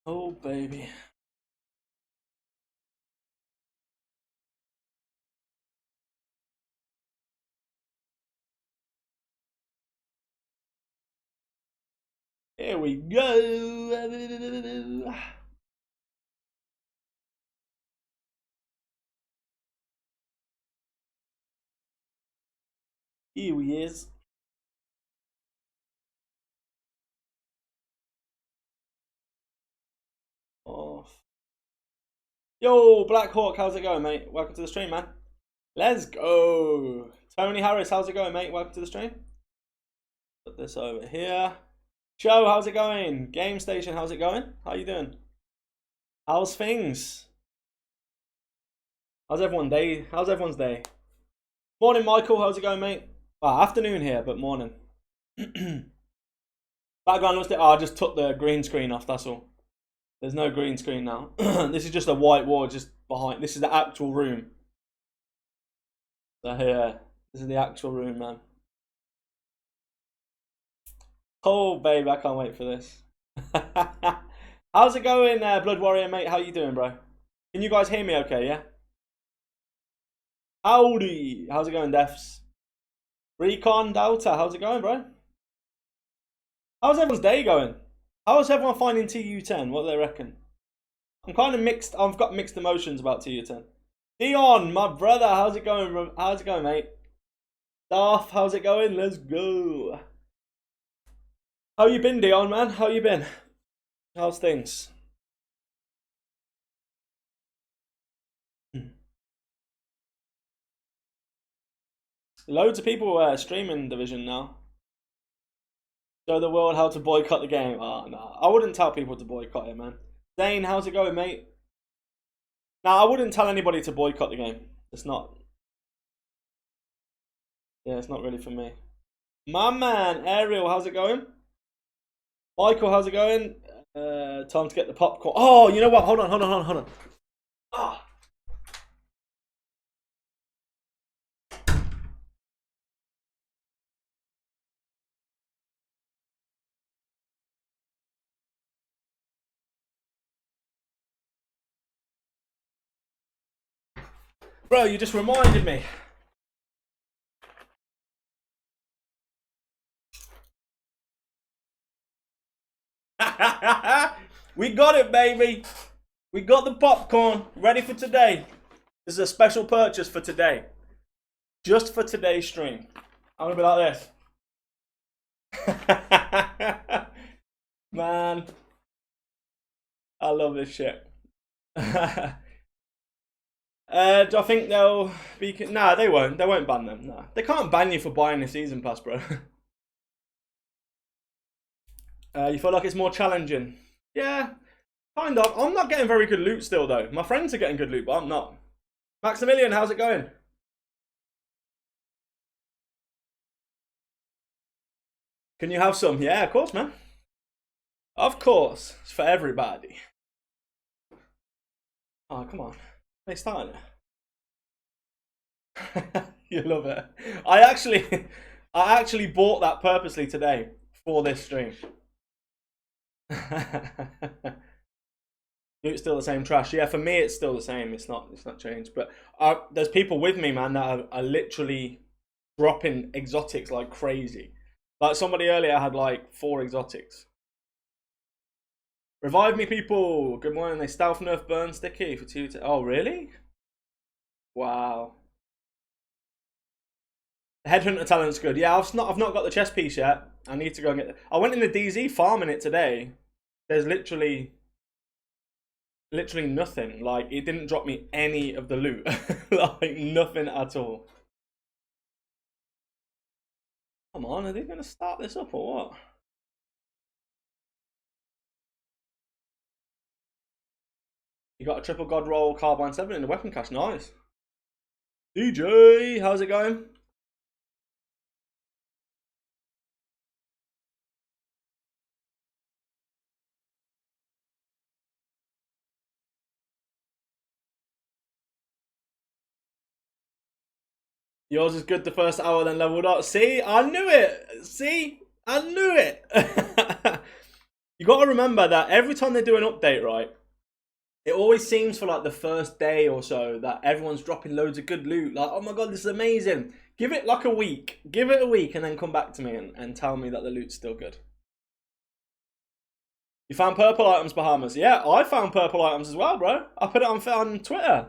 Oh, baby. Here we go. Here he is. Off. Yo, Black Hawk, how's it going, mate? Welcome to the stream, man. Let's go. Tony Harris, how's it going, mate? Welcome to the stream. Put this over here. Joe, how's it going? Game Station, how's it going? How you doing? How's things? How's everyone's day? Morning, Michael, how's it going, mate? Well, afternoon here, but morning. Background looks like, I just took the green screen off, that's all. There's no green screen now. This is just a white wall just behind. This is the actual room. So here, this is the actual room, man. Oh, babe, I can't wait for this. How's it going, Blood Warrior, mate? How you doing, bro? Can you guys hear me okay, yeah? Howdy. How's it going, Defs? Recon Delta, how's it going, bro? How's everyone's day going? How's everyone finding TU10? What do they reckon? I'm kind of mixed. I've got mixed emotions about TU10. Dion, my brother, how's it going, bro? How's it going, mate? Darth, how's it going? Let's go. How you been, Dion, man? How you been? How's things? Loads of people streaming Division now. Show the world how to boycott the game. Oh, no. I wouldn't tell people to boycott it, man. Dane, how's it going, mate? No, I wouldn't tell anybody to boycott the game. It's not. Yeah, it's not really for me. My man, Ariel, how's it going? Michael, how's it going? Time to get the popcorn. Oh, you know what? Hold on. Oh. Bro, you just reminded me. We got it, baby. We got the popcorn ready for today. This is a special purchase for today. Just for today's stream. I'm gonna be like this. Man. I love this shit. Do I think they'll be... Nah, they won't. They won't ban them. Nah. They can't ban you for buying the season pass, bro. You feel like it's more challenging? Yeah, kind of. I'm not getting very good loot still, though. My friends are getting good loot, but I'm not. Maximilian, how's it going? Can you have some? Yeah, of course, man. Of course. It's for everybody. Oh, come on. They started it. You love it. I actually bought that purposely today for this stream. It's still the same trash. Yeah, for me it's still the same. It's not changed. But there's people with me, man, that are literally dropping exotics like crazy. Like somebody earlier had like 4 exotics. Revive me, people. Good morning. They stealth nerf burn sticky for 2. Oh, really? Wow. The headhunter talent's good. Yeah, I've not got the chest piece yet. I need to go and get it. I went in the DZ farming it today. There's literally nothing. Like, it didn't drop me any of the loot. Like, nothing at all. Come on, are they going to start this up or what? You got a triple god roll carbine 7 in the weapon cache. Nice. DJ, how's it going? Yours is good the first hour, then leveled up. See, I knew it. See, I knew it. You got to remember that every time they do an update, right, it always seems for like the first day or so that everyone's dropping loads of good loot. Like, oh my god, this is amazing. Give it like a week. Give it a week and then come back to me and tell me that the loot's still good. You found purple items, Bahamas? Yeah, I found purple items as well, bro. I put it on Twitter.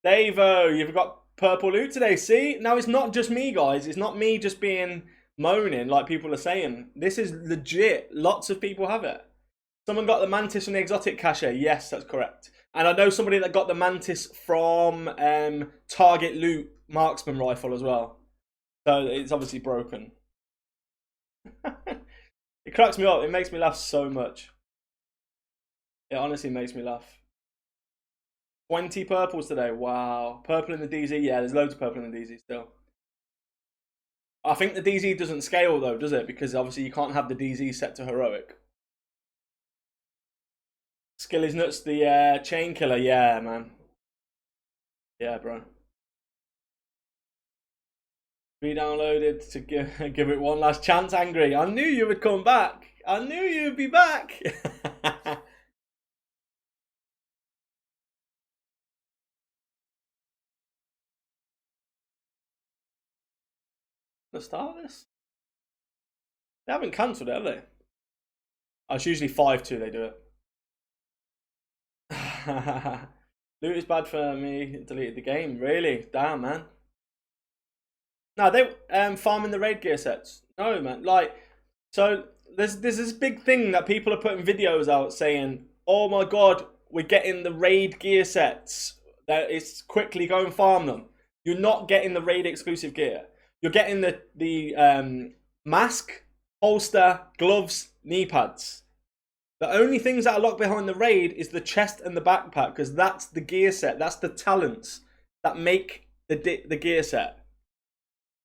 Davo, you've got purple loot today. See? Now, it's not just me, guys. It's not me just being moaning like people are saying. This is legit. Lots of people have it. Someone got the mantis from the exotic cache. Yes, that's correct. And I know somebody that got the mantis from target loot marksman rifle as well. So it's obviously broken. It cracks me up. It makes me laugh so much. It honestly makes me laugh. 20 purples today. Wow. Purple in the DZ. Yeah, there's loads of purple in the DZ still. I think the DZ doesn't scale though, does it? Because obviously you can't have the DZ set to heroic. Skill is nuts. The chain killer. Yeah, man. Yeah, bro. Re-downloaded to give it one last chance, Angry. I knew you would come back. I knew you'd be back. Let's start this. They haven't cancelled it, have they? Oh, it's usually 5-2 they do it. Loot is bad for me. Deleted the game. Really? Damn, man. No, they farming the raid gear sets. No, man. Like, so there's this big thing that people are putting videos out saying, "Oh my god, we're getting the raid gear sets. That it's quickly go and farm them." You're not getting the raid exclusive gear. You're getting the mask, holster, gloves, knee pads. The only things that are locked behind the raid is the chest and the backpack, because that's the gear set. That's the talents that make the gear set.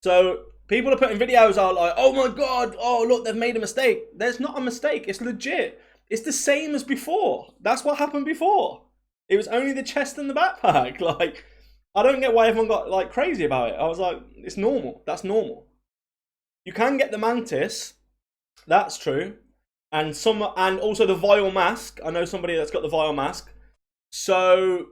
So people are putting videos out like, oh my god, oh look, they've made a mistake. There's not a mistake. It's legit. It's the same as before. That's what happened before. It was only the chest and the backpack. Like, I don't get why everyone got like crazy about it. I was like, it's normal. That's normal. You can get the mantis. That's true. And also the vial mask. I know somebody that's got the vial mask. So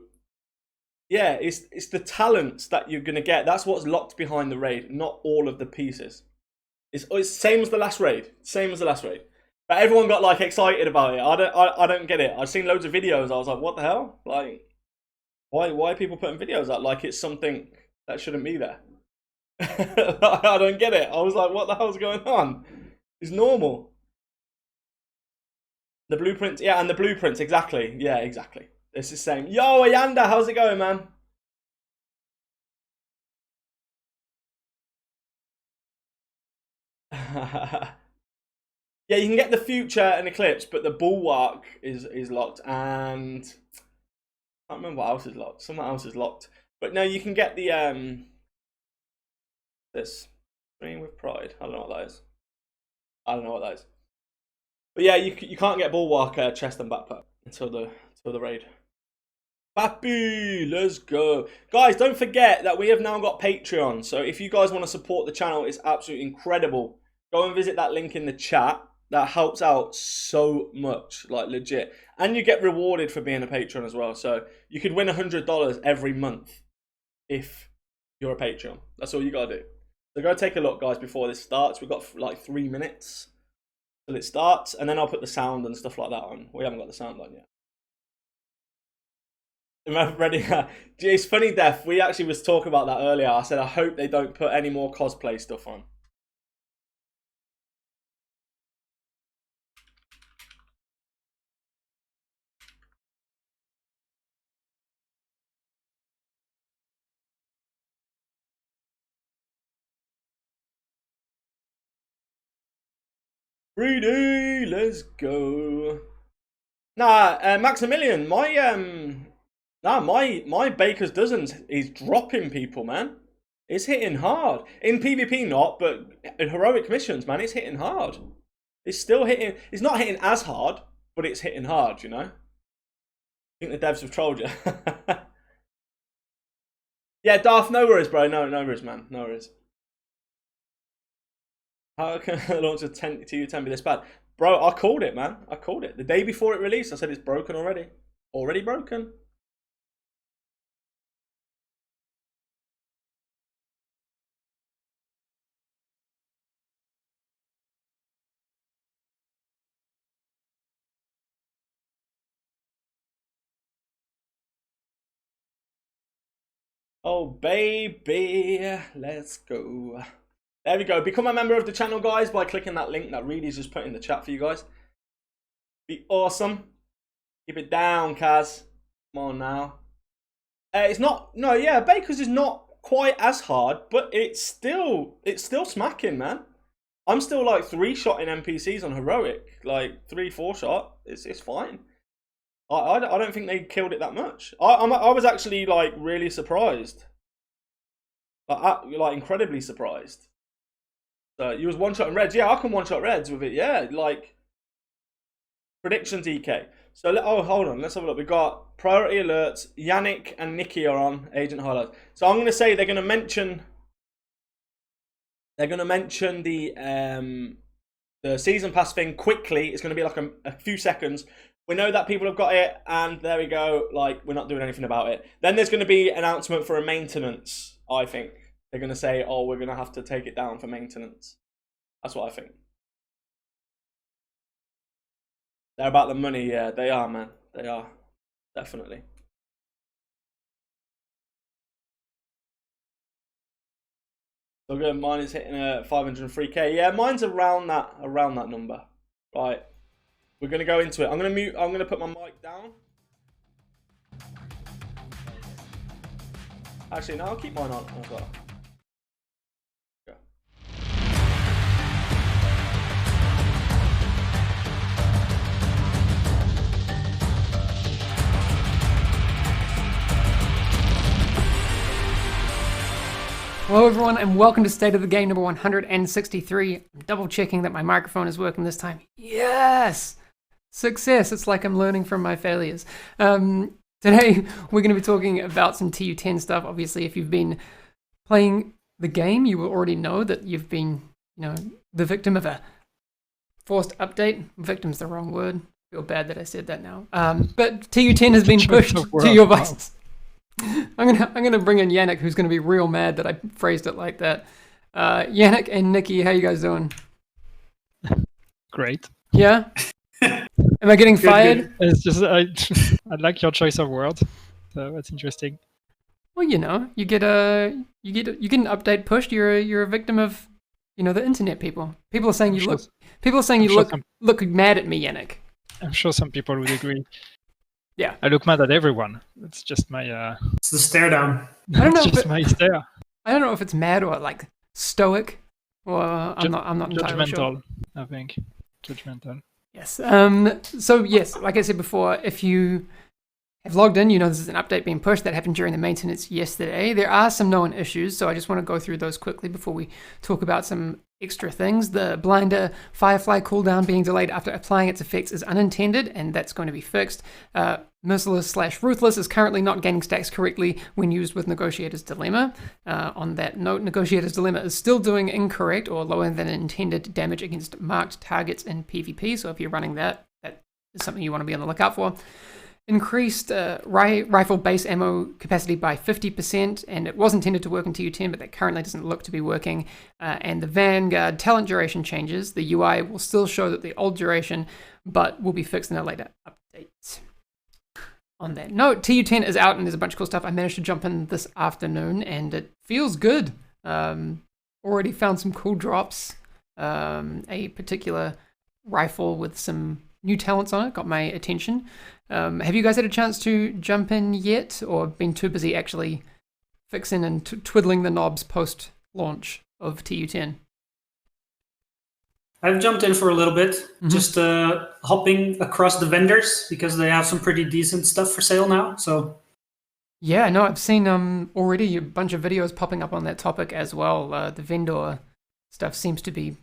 yeah, it's the talents that you're gonna get. That's what's locked behind the raid, not all of the pieces. It's same as the last raid. Same as the last raid. But everyone got like excited about it. I don't get it. I've seen loads of videos. I was like, what the hell? Like, why are people putting videos out like it's something that shouldn't be there? I don't get it. I was like, what the hell's going on? It's normal. The blueprints, yeah, and the blueprints, exactly. Yeah, exactly. It's the same. Yo, Ayanda, how's it going, man? Yeah, you can get the future and eclipse, but the bulwark is locked, and I can't remember what else is locked. Something else is locked. But no, you can get the this Stream with Pride. I don't know what that is. I don't know what that is. But yeah, you can't get bulwark, chest and backpack until the raid. Papi, let's go. Guys, don't forget that we have now got Patreon. So if you guys want to support the channel, it's absolutely incredible. Go and visit that link in the chat. That helps out so much, like legit. And you get rewarded for being a patron as well. So you could win $100 every month if you're a Patreon. That's all you got to do. So go take a look, guys, before this starts. We've got like 3 minutes till it starts. And then I'll put the sound and stuff like that on. We haven't got the sound on yet. Ready? It's funny, Def. We actually was talking about that earlier. I said I hope they don't put any more cosplay stuff on. Greedy, let's go. Nah, Maximilian, my Baker's Dozens is dropping people, man. It's hitting hard. In PvP not, but in heroic missions, man, it's hitting hard. It's still hitting, it's not hitting as hard, but it's hitting hard, you know? I think the devs have trolled you. Yeah, Darth, no worries, bro. No worries, man. No worries. How can I launch a 10 TU10 be this bad? Bro, I called it, man. I called it. The day before it released, I said it's broken already. Already broken. Oh, baby. Let's go. There we go. Become a member of the channel, guys, by clicking that link that Reedy's just put in the chat for you guys. Be awesome. Keep it down, Kaz. Come on now. It's not... No, yeah, Baker's is not quite as hard, but it's still smacking, man. I'm still like 3-shotting NPCs on heroic. Like 3-4 shot. It's fine. I don't think they killed it that much. I was actually like really surprised. Like incredibly surprised. So you was one-shotting reds. Yeah, I can one-shot reds with it. Yeah, like predictions EK. So oh, hold on. Let's have a look. We got priority alerts. Yannick and Nikki are on agent highlights. So I'm gonna say they're gonna mention the season pass thing quickly. It's gonna be like a few seconds. We know that people have got it, and there we go. Like, we're not doing anything about it. Then there's going to be an announcement for a maintenance, I think. They're going to say, oh, we're going to have to take it down for maintenance. That's what I think. They're about the money, yeah. They are, man. They are. Definitely. So good. Mine is hitting a 503k. Yeah, mine's around that number. Right. We're going to go into it. I'm going to put my mic down. Actually, no, I'll keep mine on as well. Go. Hello everyone and welcome to State of the Game number 163. I'm double checking that my microphone is working this time. Yes! Success! It's like I'm learning from my failures. Today we're going to be talking about some TU10 stuff. Obviously, if you've been playing the game, you will already know that you've been, the victim of a forced update. Victim's the wrong word. I feel bad that I said that now. But TU10 has been pushed to your devices. I'm gonna bring in Yannick, who's gonna be real mad that I phrased it like that. Yannick and Nikki, how you guys doing? Great. Yeah. Am I getting fired? It's just I like your choice of words. So that's interesting. Well, you get an update pushed. You're a victim of, the internet people. People are saying look mad at me, Yannick. I'm sure some people would agree. Yeah. I look mad at everyone. It's just my It's the stare down. I don't know. It's just my stare. I don't know if it's mad or like stoic, or I'm not entirely sure. Judgmental, I think. Judgmental. Yes. So yes, like I said before, if you have logged in, this is an update being pushed that happened during the maintenance yesterday. There are some known issues, so I just want to go through those quickly before we talk about some extra things. The blinder Firefly cooldown being delayed after applying its effects is unintended, and that's going to be fixed. Merciless/Ruthless is currently not gaining stacks correctly when used with Negotiator's Dilemma. On that note, Negotiator's Dilemma is still doing incorrect or lower than intended damage against marked targets in PvP, so if you're running that is something you want to be on the lookout for. Increased rifle base ammo capacity by 50%, and it was intended to work in TU10, but that currently doesn't look to be working. And the Vanguard talent duration changes. The UI will still show that the old duration, but will be fixed in a later update. On that note, TU10 is out, and there's a bunch of cool stuff. I managed to jump in this afternoon, and it feels good. Already found some cool drops. A particular rifle with some new talents on it got my attention. Have you guys had a chance to jump in yet, or been too busy actually fixing and twiddling the knobs post-launch of TU10? I've jumped in for a little bit, just hopping across the vendors because they have some pretty decent stuff for sale now. So yeah, no, I've seen already a bunch of videos popping up on that topic as well. The vendor stuff seems to be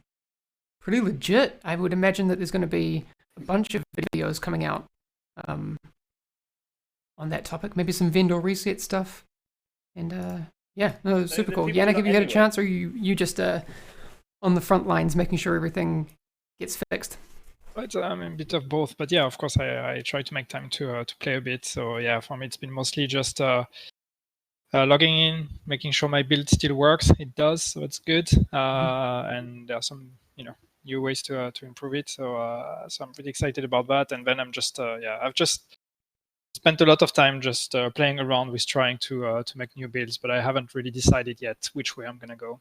pretty legit. I would imagine that there's going to be a bunch of videos coming out on that topic, maybe some vendor reset stuff, and yeah, no, super cool. Yannick, have you had a chance, or you just on the front lines, making sure everything gets fixed? It's a bit of both, but yeah, of course, I try to make time to play a bit. So yeah, for me, it's been mostly just logging in, making sure my build still works. It does, so it's good. And there are some, new ways to improve it. So I'm pretty excited about that. And then I'm just I've just spent a lot of time just playing around with trying to make new builds, but I haven't really decided yet which way I'm gonna go.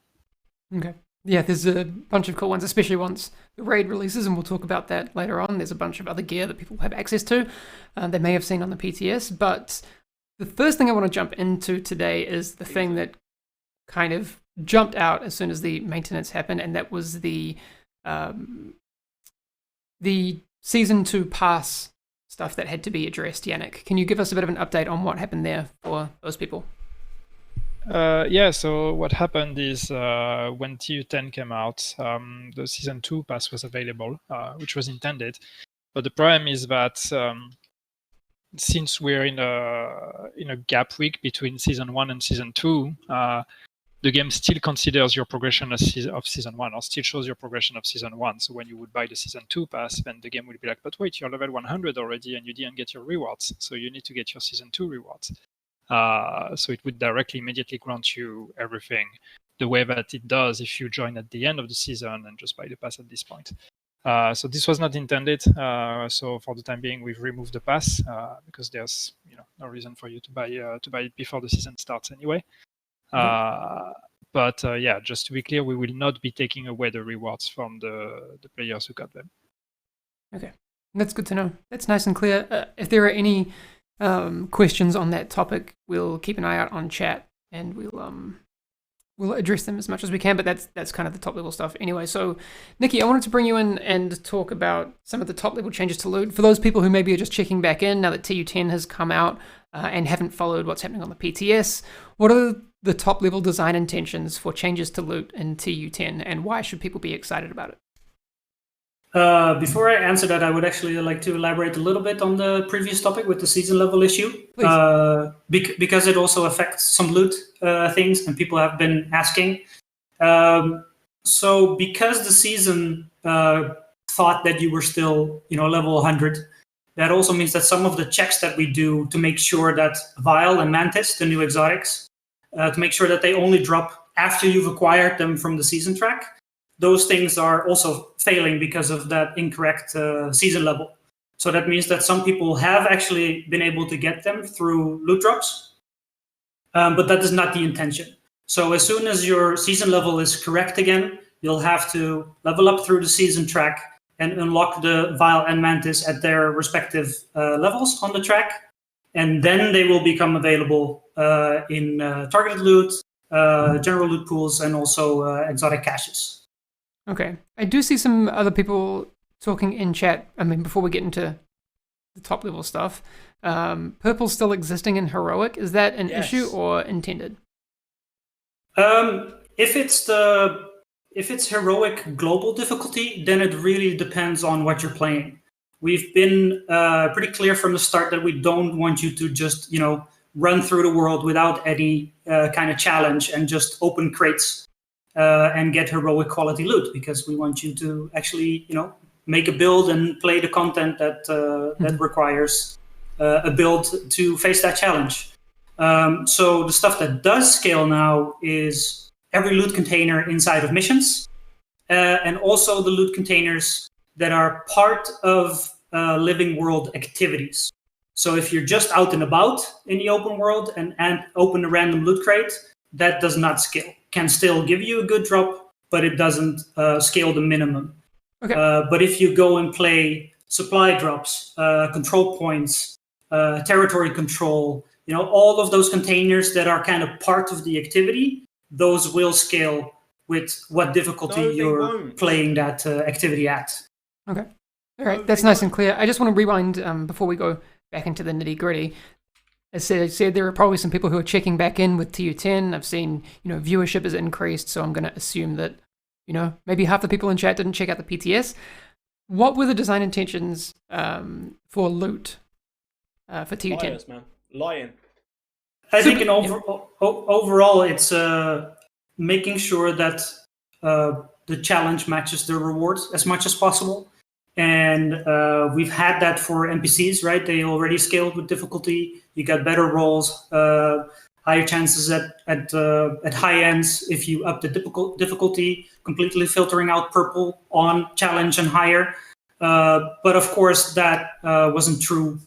Okay. Yeah, there's a bunch of cool ones, especially once the raid releases, and we'll talk about that later on. There's a bunch of other gear that people have access to, they may have seen on the PTS. But the first thing I want to jump into today is the thing that kind of jumped out as soon as the maintenance happened, and that was the Season 2 pass stuff that had to be addressed. Yannick, can you give us a bit of an update on what happened there for those people? So what happened is when TU10 came out, the Season 2 pass was available, which was intended. But the problem is that since we're in a gap week between Season 1 and Season 2, the game still considers your progression of Season 1, or still shows your progression of Season 1. So when you would buy the Season 2 pass, then the game will be like, but wait, you're level 100 already and you didn't get your rewards. So you need to get your Season 2 rewards. So it would directly immediately grant you everything the way that it does if you join at the end of the season and just buy the pass at this point. So this was not intended. So for the time being, we've removed the pass because there's no reason for you to buy it before the season starts anyway. But just to be clear, we will not be taking away the rewards from the players who got them. Okay, that's good to know. That's nice and clear. If there are any questions on that topic, we'll keep an eye out on chat and we'll address them as much as we can, but that's kind of the top level stuff anyway. So Nikki, I wanted to bring you in and talk about some of the top level changes to loot for those people who maybe are just checking back in now that TU10 has come out and haven't followed what's happening on the PTS. What are the top level design intentions for changes to loot in TU10, and why should people be excited about it? Before I answer that, I would actually like to elaborate a little bit on the previous topic with the season level issue, because it also affects some loot things, and people have been asking. So because the season thought that you were still, level 100, that also means that some of the checks that we do to make sure that Vile and Mantis, the new exotics, to make sure that they only drop after you've acquired them from the season track, those things are also failing because of that incorrect season level. So that means that some people have actually been able to get them through loot drops, but that is not the intention. So as soon as your season level is correct again, you'll have to level up through the season track and unlock the Vile and Mantis at their respective levels on the track. And then they will become available in targeted loot, general loot pools, and also exotic caches. Okay. I do see some other people talking in chat. I mean, before we get into the top level stuff, purple still existing in heroic. Is that an issue or intended? If it's heroic global difficulty, then it really depends on what you're playing. We've been pretty clear from the start that we don't want you to just, run through the world without any kind of challenge and just open crates and get heroic quality loot, because we want you to actually, make a build and play the content that requires a build to face that challenge. So the stuff that does scale now is every loot container inside of missions, and also the loot containers that are part of living world activities. So if you're just out and about in the open world and open a random loot crate, that does not scale. Can still give you a good drop, but it doesn't scale the minimum. Okay. But if you go and play supply drops, control points, territory control, all of those containers that are kind of part of the activity, those will scale with what difficulty you're playing that activity at. Okay. All right. That's nice and clear. I just want to rewind before we go back into the nitty gritty. As I said, there are probably some people who are checking back in with TU10. I've seen, viewership has increased, so I'm going to assume that, maybe half the people in chat didn't check out the PTS. What were the design intentions for loot for TU10? Liars, man. Lying. I think overall, it's making sure that the challenge matches the reward as much as possible. And we've had that for NPCs, right? They already scaled with difficulty. You got better rolls, higher chances at high ends if you up the difficulty, completely filtering out purple on challenge and higher. But of course, that wasn't true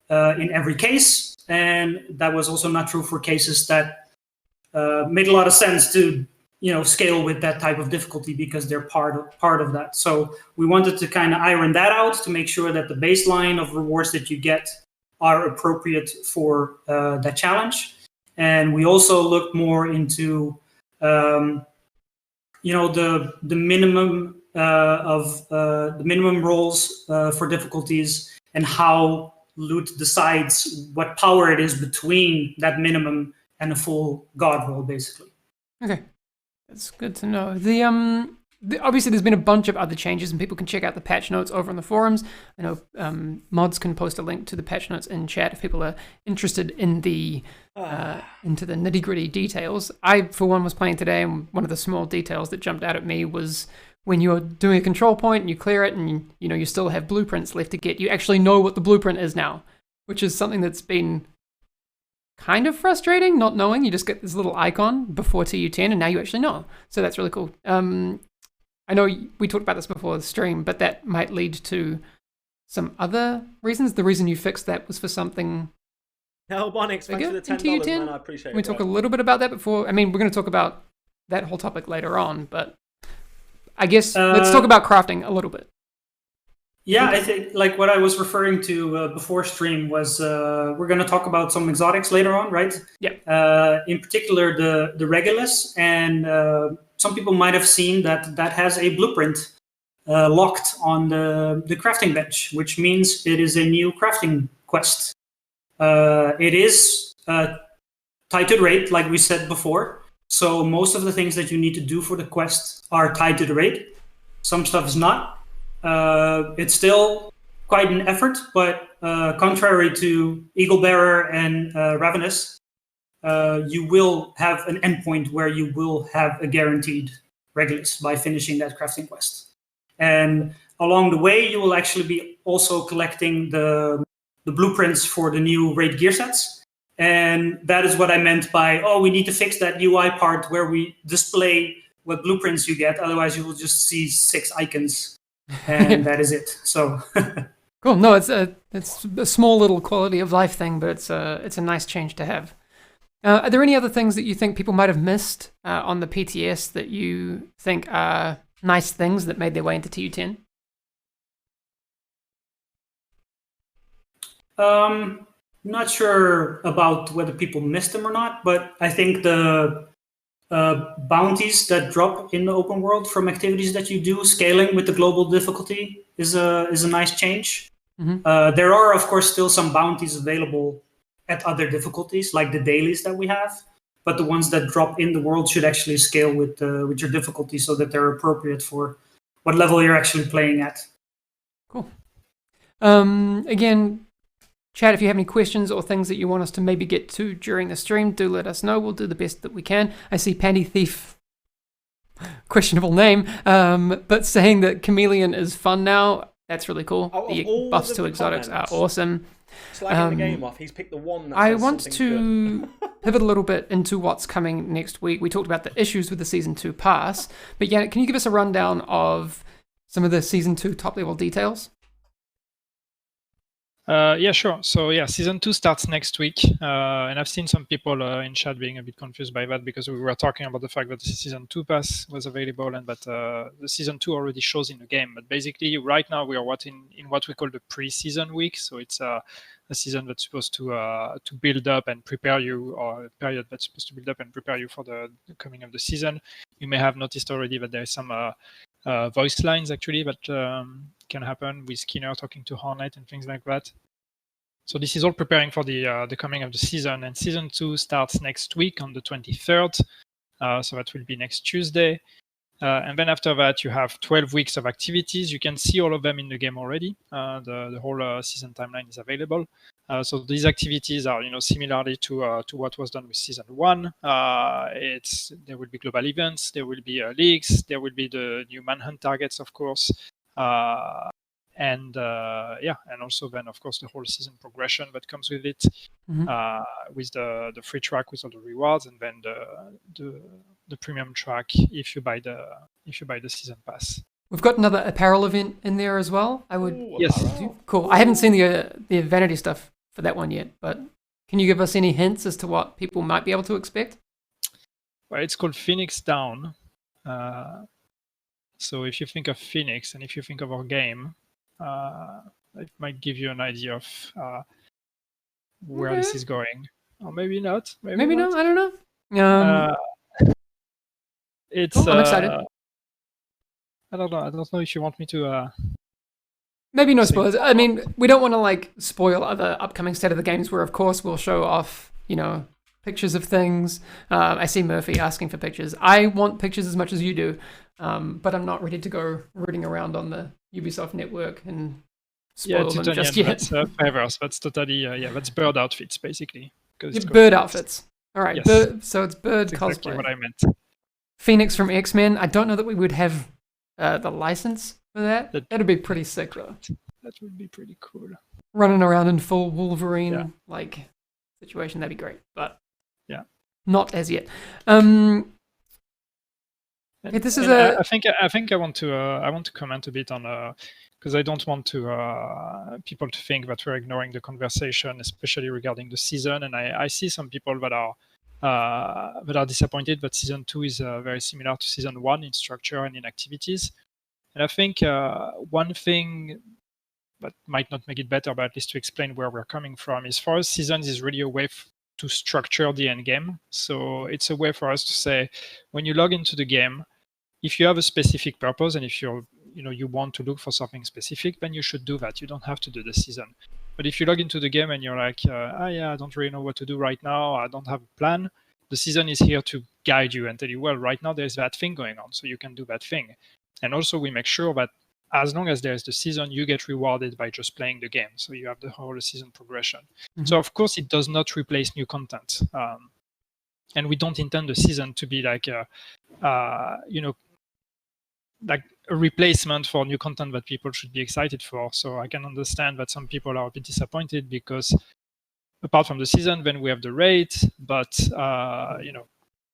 in every case. And that was also not true for cases that made a lot of sense to scale with that type of difficulty because they're part of that. So we wanted to kind of iron that out to make sure that the baseline of rewards that you get are appropriate for that challenge. And we also looked more into the minimum the minimum rolls for difficulties and how loot decides what power it is between that minimum and a full god roll, basically. Okay. That's good to know. Obviously, there's been a bunch of other changes, and people can check out the patch notes over on the forums. I know mods can post a link to the patch notes in chat if people are interested in the into the nitty-gritty details. I, for one, was playing today, and one of the small details that jumped out at me was when you're doing a control point and you clear it, and you still have blueprints left to get. You actually know what the blueprint is now, which is something that's been kind of frustrating, not knowing. You just get this little icon before TU10 and now you actually know. So that's really cool. I know we talked about this before the stream, but that might lead to some other reasons. The reason you fixed that was for something Hellbonix, thanks for the $10, man. I appreciate it. We talk a little bit about that before. I mean, we're going to talk about that whole topic later on, but I guess let's talk about crafting a little bit. Yeah, I think like what I was referring to before stream was we're going to talk about some exotics later on, right? Yeah. In particular, the Regulus, and some people might have seen that has a blueprint locked on the crafting bench, which means it is a new crafting quest. It is tied to the raid, like we said before. So most of the things that you need to do for the quest are tied to the raid. Some stuff is not. It's still quite an effort, but contrary to Eaglebearer and Ravenous, you will have an endpoint where you will have a guaranteed Regulus by finishing that crafting quest. And along the way, you will actually be also collecting the blueprints for the new raid gear sets. And that is what I meant by, we need to fix that UI part where we display what blueprints you get. Otherwise, you will just see 6 icons. And that is it. So cool. No, it's a small little quality of life thing, but it's a nice change to have. Are there any other things that you think people might have missed on the PTS that you think are nice things that made their way into TU10? Not sure about whether people missed them or not, but I think the bounties that drop in the open world from activities that you do, scaling with the global difficulty, is a nice change. Mm-hmm. There are, of course, still some bounties available at other difficulties, like the dailies that we have, but the ones that drop in the world should actually scale with your difficulty so that they're appropriate for what level you're actually playing at. Cool. Again, chat, if you have any questions or things that you want us to maybe get to during the stream, do let us know. We'll do the best that we can. I see Panty Thief, questionable name, but saying that Chameleon is fun now. That's really cool. The buffs to exotics are awesome. Slagging the game off. He's picked the one that I want to pivot a little bit into what's coming next week. We talked about the issues with the Season 2 pass, but yeah, can you give us a rundown of some of the Season 2 top-level details? Yeah, sure. So yeah, Season 2 starts next week. And I've seen some people in chat being a bit confused by that because we were talking about the fact that the Season 2 pass was available and that the Season 2 already shows in the game. But basically, right now, we are in what we call the pre-season week. So it's a season that's supposed to build up and prepare you, or a period that's supposed to build up and prepare you for the coming of the season. You may have noticed already that there is some voice lines, actually, that can happen with Skinner talking to Hornet and things like that. So this is all preparing for the coming of the season, and Season 2 starts next week on the 23rd, so that will be next Tuesday. And then after that, you have 12 weeks of activities. You can see all of them in the game already. The whole season timeline is available. So these activities are, similarly to what was done with season 1. There will be global events, there will be leagues, there will be the new manhunt targets, of course, and also then, of course, the whole season progression that comes with it, with the free track with all the rewards, and then the premium track if you buy the season pass. We've got another apparel event in there as well. Yes. Cool. I haven't seen the vanity stuff for that one yet, but can you give us any hints as to what people might be able to expect? Well, it's called Phoenix Down. So if you think of Phoenix and if you think of our game, it might give you an idea of where this is going, or maybe not. Maybe not. I don't know. It's. Cool, I'm excited. I don't know. I don't know if you want me to. Maybe no spoilers. I mean, we don't want to spoil other upcoming State of the Games where, of course, we'll show off, pictures of things. I see Murphy asking for pictures. I want pictures as much as you do, but I'm not ready to go rooting around on the Ubisoft network and spoil them just yet. That's favors. That's totally, that's bird outfits, basically. Bird outfits. All right, yes. So it's bird That's cosplay. Exactly what I meant. Phoenix from X-Men. I don't know that we would have the license for that. That'd be pretty sick, though. That would be pretty cool. Running around in full Wolverine situation, that'd be great. But not as yet. I think I want to comment a bit on because I don't want to people to think that we're ignoring the conversation, especially regarding the season. And I see some people that are disappointed that season 2 is very similar to season 1 in structure and in activities. And I think one thing that might not make it better, but at least to explain where we're coming from, is for us, seasons is really a way to structure the end game. So it's a way for us to say, when you log into the game, if you have a specific purpose and if you want to look for something specific, then you should do that. You don't have to do the season. But if you log into the game and you're like, I don't really know what to do right now, I don't have a plan, the season is here to guide you and tell you, well, right now there's that thing going on, so you can do that thing. And also we make sure that as long as there's the season, you get rewarded by just playing the game. So you have the whole season progression. Mm-hmm. So of course it does not replace new content. And we don't intend the season to be like a replacement for new content that people should be excited for. So I can understand that some people are a bit disappointed because apart from the season, then we have the raid, but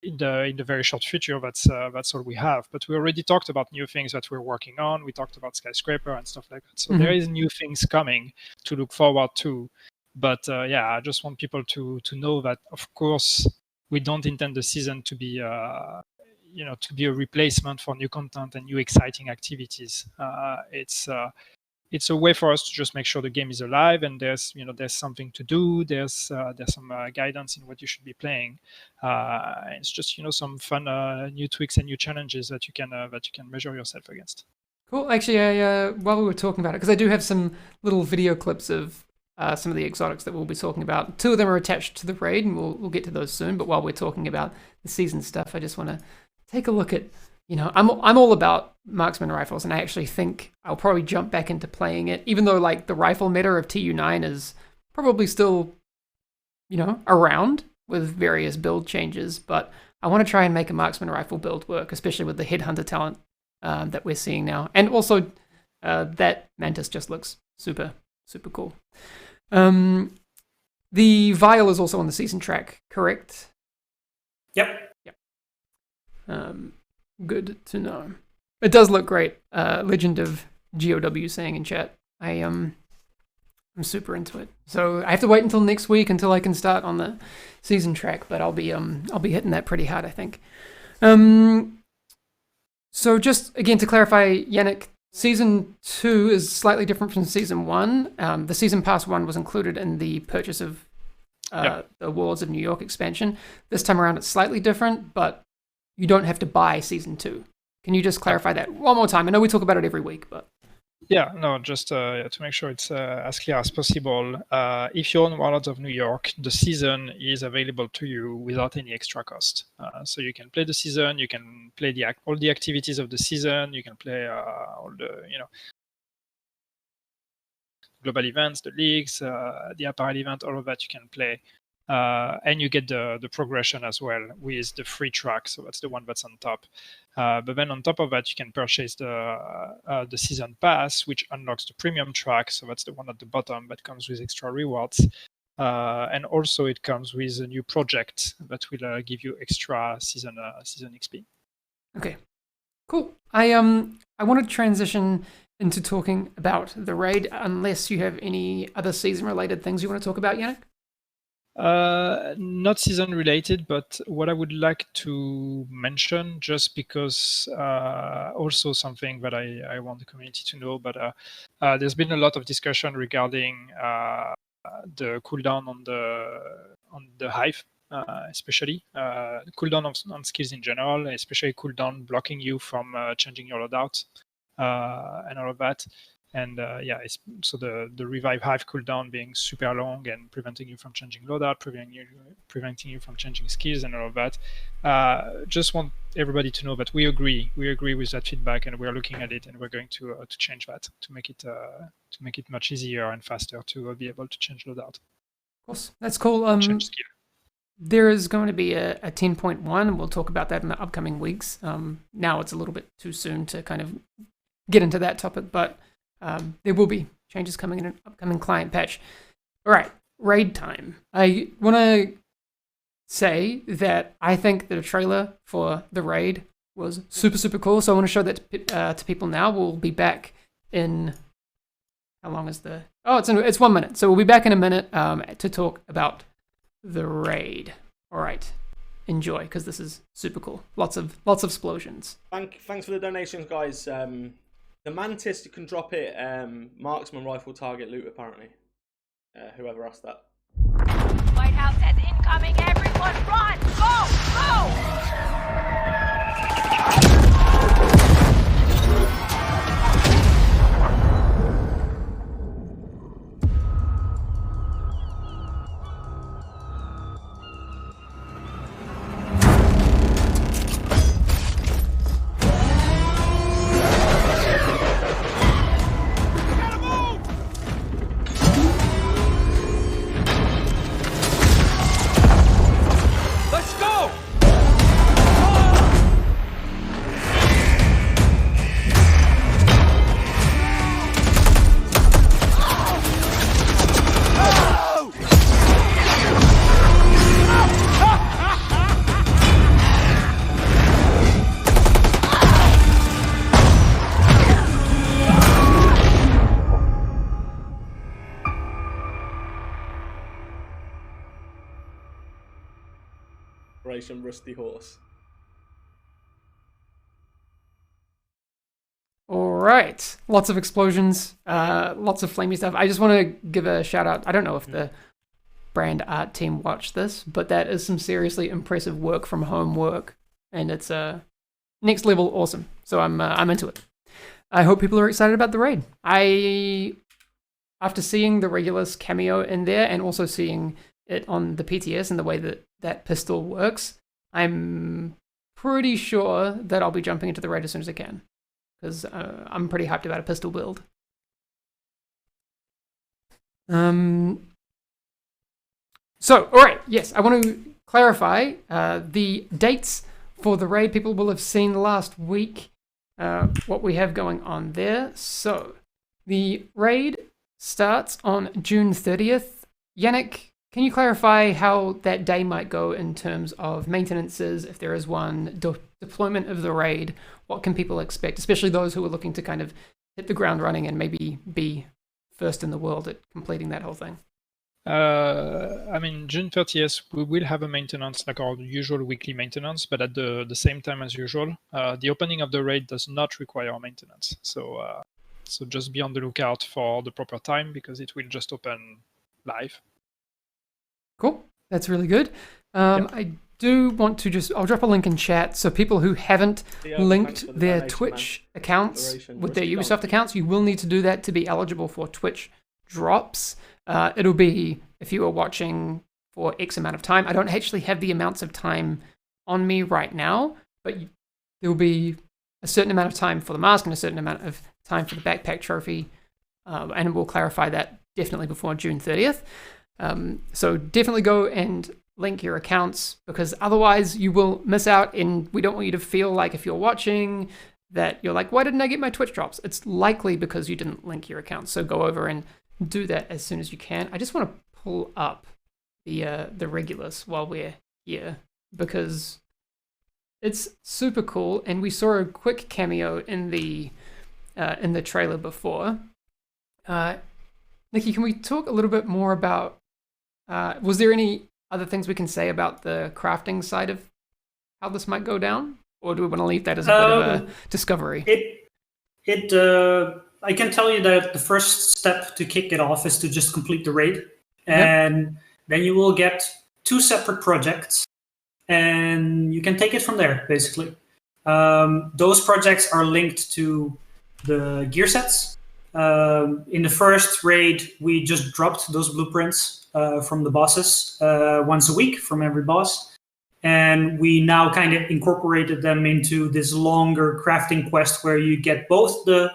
in the very short future, that's all we have. But we already talked about new things that we're working on. We talked about Skyscraper and stuff like that. So there is new things coming to look forward to. But I just want people to know that, of course, we don't intend the season to be to be a replacement for new content and new exciting activities. It's a way for us to just make sure the game is alive and there's something to do. There's some guidance in what you should be playing. It's just some fun new tweaks and new challenges that you can measure yourself against. Cool. Actually, while we were talking about it, because I do have some little video clips of some of the exotics that we'll be talking about. 2 of them are attached to the raid, and we'll get to those soon. But while we're talking about the season stuff, I just want to take a look at. I'm all about marksman rifles, and I actually think I'll probably jump back into playing it, even though the rifle meta of TU9 is probably still, around with various build changes. But I want to try and make a marksman rifle build work, especially with the headhunter talent that we're seeing now, and also that Mantis just looks super, super cool. The vial is also on the season track, correct? Yep. Good to know. It does look great. Legend of GOW saying in chat. I'm super into it. So I have to wait until next week until I can start on the season track, but I'll be hitting that pretty hard, I think. So just again to clarify, Yannick, season 2 is slightly different from season 1. The season pass 1 was included in the purchase of the Warlords of New York expansion. This time around, it's slightly different, but you don't have to buy season 2. Can you just clarify that one more time? I know we talk about it every week, but just to make sure it's as clear as possible. If you're on Warlords of New York, the season is available to you without any extra cost. So you can play the season, you can play all the activities of the season, you can play all the global events, the leagues, the Apparel event, all of that you can play. And you get the progression as well with the free track. So that's the one that's on top. But then on top of that, you can purchase the season pass, which unlocks the premium track. So that's the one at the bottom that comes with extra rewards. And also it comes with a new project that will give you extra season XP. Okay, cool. I want to transition into talking about the raid, unless you have any other season-related things you want to talk about, Yannick? Not season related, but what I would like to mention, just because also something that I want the community to know, but there's been a lot of discussion regarding the cooldown on the Hive, especially cooldown on skills in general, especially cooldown blocking you from changing your loadout and all of that. And so the revive Hive cooldown being super long and preventing you from changing loadout, preventing you from changing skills and all of that. Just want everybody to know that we agree with that feedback, and we're looking at it, and we're going to change that to make it much easier and faster to be able to change loadout. Of course, that's cool. Change skill. There is going to be a 10.1, and we'll talk about that in the upcoming weeks. Now it's a little bit too soon to kind of get into that topic, but there will be changes coming in an upcoming client patch. All right, raid time. I want to say that I think the trailer for the raid was super, super cool. So I want to show that to people now. We'll be back in... How long is the... Oh, it's 1 minute. So we'll be back in a minute to talk about the raid. All right. Enjoy, because this is super cool. Lots of explosions. Thanks for the donations, guys. The Mantis, you can drop it marksman rifle target loot, apparently. Whoever asked that. White House has incoming, everyone run! Go! Operation Rusty Horse. All right. Lots of explosions, lots of flamey stuff. I just want to give a shout out. I don't know if the brand art team watched this, but that is some seriously impressive work from home work, and it's next level awesome. So I'm into it. I hope people are excited about the raid. After seeing the Regulus cameo in there and also seeing it on the PTS and the way that pistol works, I'm pretty sure that I'll be jumping into the raid as soon as I can, because I'm pretty hyped about a pistol build. So, all right, yes, I want to clarify the dates for the raid. People will have seen last week what we have going on there. So, the raid starts on June 30th. Yannick, can you clarify how that day might go in terms of maintenances, if there is one, deployment of the raid? What can people expect, especially those who are looking to kind of hit the ground running and maybe be first in the world at completing that whole thing? I mean, June 30th, we will have a maintenance, like our usual weekly maintenance, but at the same time as usual. The opening of the raid does not require maintenance. So just be on the lookout for the proper time, because it will just open live. Cool. That's really good. I do want to I'll drop a link in chat. So people who haven't linked their Twitch accounts with their Ubisoft accounts, you will need to do that to be eligible for Twitch drops. It'll be if you are watching for X amount of time. I don't actually have the amounts of time on me right now, but there will be a certain amount of time for the mask and a certain amount of time for the backpack trophy and we'll clarify that definitely before June 30th. So definitely go and link your accounts, because otherwise you will miss out, and we don't want you to feel like, if you're watching, that you're like, why didn't I get my Twitch drops? It's likely because you didn't link your account. So go over and do that as soon as you can. I just want to pull up the regulars while we're here, because it's super cool, and we saw a quick cameo in the trailer before. Nikki, can we talk a little bit more about, was there any other things we can say about the crafting side of how this might go down? Or do we want to leave that as a bit of a discovery? I can tell you that the first step to kick it off is to just complete the raid. And then you will get 2 separate projects, and you can take it from there, basically. Those projects are linked to the gear sets. In the first raid, we just dropped those blueprints from the bosses once a week from every boss. And we now kind of incorporated them into this longer crafting quest where you get both the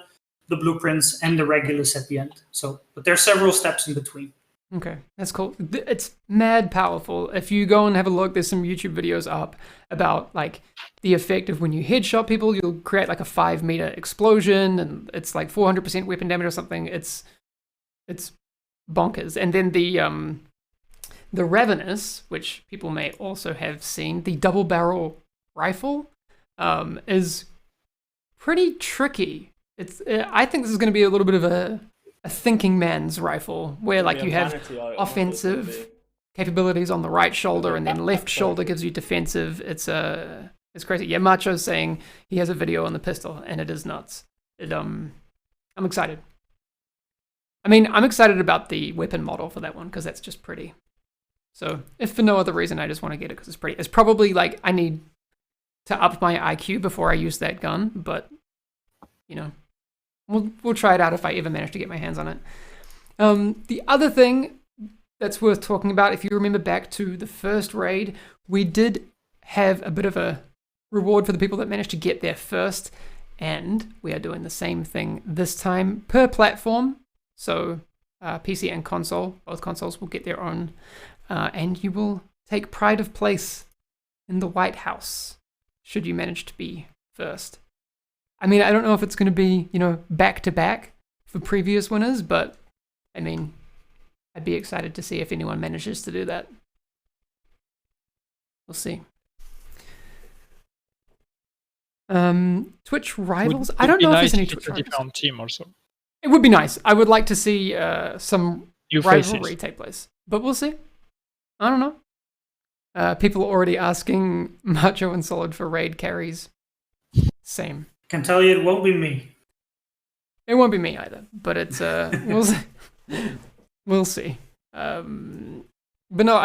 blueprints and the regulars at the end. So, but there are several steps in between. Okay, that's cool. It's mad powerful. If you go and have a look, there's some YouTube videos up about like the effect of when you headshot people, you'll create like a 5-meter explosion, and it's like 400% weapon damage or something. It's bonkers. And then the Ravenous, which people may also have seen, the double barrel rifle, is pretty tricky. I think this is going to be a little bit of a thinking man's rifle, where like you have offensive capabilities on the right shoulder, and then left shoulder gives you defensive. It's crazy. Yeah, Macho's saying he has a video on the pistol, and it is nuts. I'm excited. I mean, I'm excited about the weapon model for that one, because that's just pretty. So, if for no other reason, I just want to get it because it's pretty. It's probably like I need to up my IQ before I use that gun, but you know, we'll try it out if I ever manage to get my hands on it. The other thing that's worth talking about, if you remember back to the first raid, we did have a bit of a reward for the people that managed to get there first, and we are doing the same thing this time per platform. So PC and console, both consoles will get their own. And you will take pride of place in the White House, should you manage to be first. I mean, I don't know if it's going to be, back-to-back for previous winners, but, I mean, I'd be excited to see if anyone manages to do that. We'll see. Twitch rivals? I don't know if there's any Twitch rivals. Different team also. It would be nice. I would like to see some New rivalry faces. take place. But we'll see. I don't know. People are already asking Macho and Solid for raid carries. Same. I can tell you it won't be me. It won't be me either, but it's we'll see. We'll see. But no,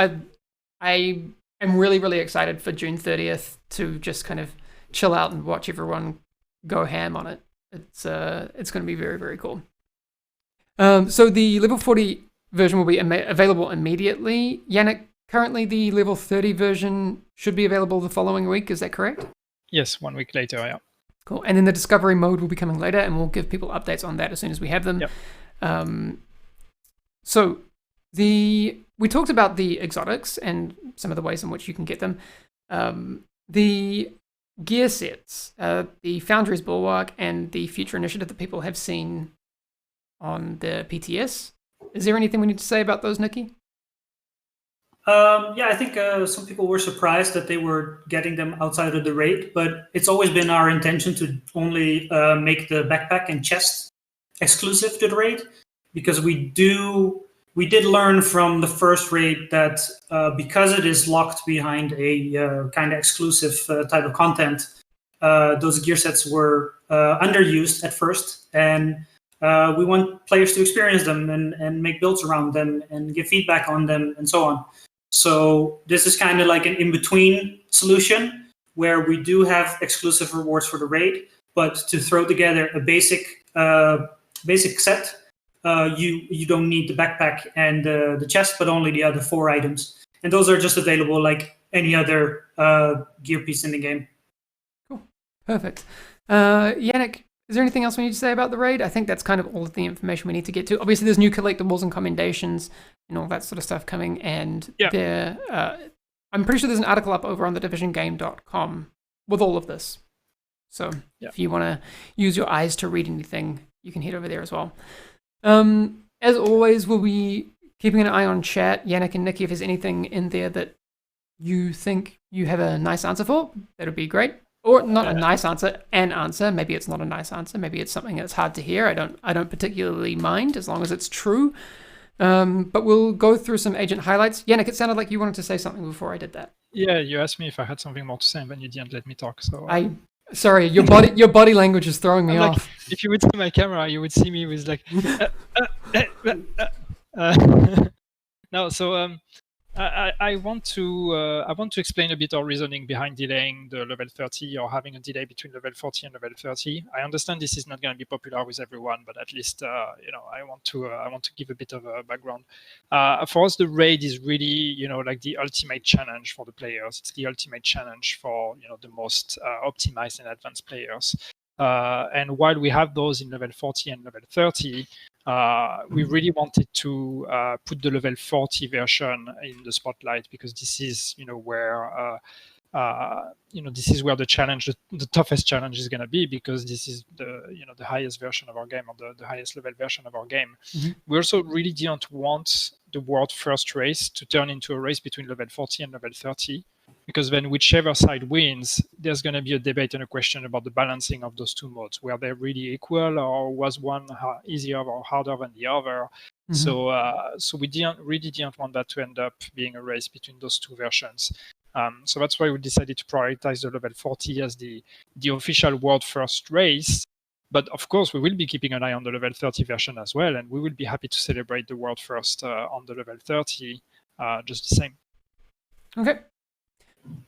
I am really, really excited for June 30th to just kind of chill out and watch everyone go ham on it. It's going to be very, very cool. So the level 40 version will be available immediately. Yannick, currently the level 30 version should be available the following week. Is that correct? Yes, 1 week later, yeah. Cool. And then the discovery mode will be coming later, and we'll give people updates on that as soon as we have them. Yep. So we talked about the exotics and some of the ways in which you can get them. The gear sets, the Foundry's Bulwark and the Future Initiative that people have seen on the PTS. Is there anything we need to say about those, Nikki? Yeah, I think some people were surprised that they were getting them outside of the raid, but it's always been our intention to only make the backpack and chest exclusive to the raid, because we did learn from the first raid that because it is locked behind a kind of exclusive type of content, those gear sets were underused at first, and we want players to experience them and make builds around them and give feedback on them and so on. So this is kind of like an in-between solution where we do have exclusive rewards for the raid, but to throw together a basic set, you don't need the backpack and the chest, but only the other 4 items. And those are just available like any other gear piece in the game. Cool. Perfect. Yannick, Is there anything else we need to say about the raid? I think that's kind of all of the information we need to get to. Obviously, there's new collectibles and commendations and all that sort of stuff coming. And I'm pretty sure there's an article up over on thedivisiongame.com with all of this. So if you want to use your eyes to read anything, you can head over there as well. As always, we'll be keeping an eye on chat. Yannick and Nikki, if there's anything in there that you think you have a nice answer for, that would be great. Or not a nice answer, an answer. Maybe it's not a nice answer. Maybe it's something that's hard to hear. I don't particularly mind as long as it's true. But we'll go through some agent highlights. Yannick, it sounded like you wanted to say something before I did that. Yeah, you asked me if I had something more to say, but you didn't let me talk. So sorry, your body language is throwing me off. If you would see my camera, you would see me with like. No, so I want to explain a bit our reasoning behind delaying the level 30 or having a delay between level 40 and level 30. I understand this is not going to be popular with everyone, but at least I want to give a bit of a background. For us, the raid is really like the ultimate challenge for the players. It's the ultimate challenge for the most optimized and advanced players. And while we have those in level 40 and level 30. We really wanted to put the level 40 version in the spotlight because this is, where this is where the challenge, the toughest challenge is going to be because this is the highest version of our game or the highest level version of our game. Mm-hmm. We also really didn't want the world first race to turn into a race between level 40 and level 30. Because then whichever side wins, there's going to be a debate and a question about the balancing of those two modes. Were they really equal or was one easier or harder than the other? Mm-hmm. So we really didn't want that to end up being a race between those two versions. So that's why we decided to prioritize the level 40 as the official world first race. But of course, we will be keeping an eye on the level 30 version as well. And we will be happy to celebrate the world first on the level 30 just the same. Okay.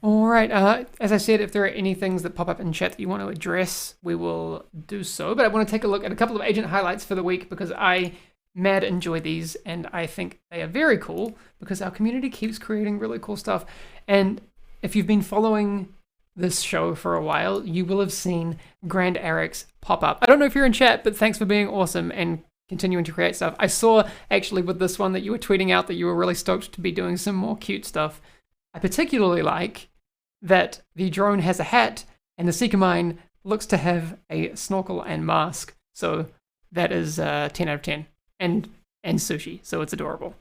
All right. As I said, if there are any things that pop up in chat that you want to address, we will do so. But I want to take a look at a couple of agent highlights for the week because I mad enjoy these and I think they are very cool because our community keeps creating really cool stuff. And if you've been following this show for a while, you will have seen Grand Eric's pop up. I don't know if you're in chat, but thanks for being awesome and continuing to create stuff. I saw actually with this one that you were tweeting out that you were really stoked to be doing some more cute stuff. I particularly like that the drone has a hat and the Seeker Mine looks to have a snorkel and mask. So that is 10 out of 10. And sushi, so it's adorable.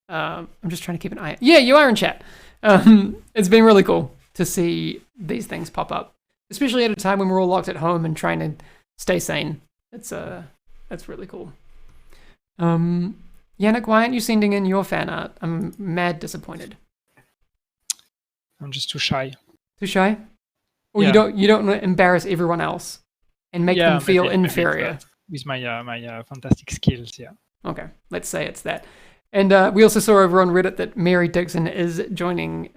I'm just trying to keep an eye. Yeah, you are in chat. It's been really cool to see these things pop up, especially at a time when we're all locked at home and trying to stay sane. That's really cool. Yannick, why aren't you sending in your fan art? I'm mad disappointed. I'm just too shy. Too shy? Or you don't want to embarrass everyone else and make them feel inferior? With my fantastic skills, yeah. Okay, let's say it's that. And we also saw over on Reddit that Mary Dixon is joining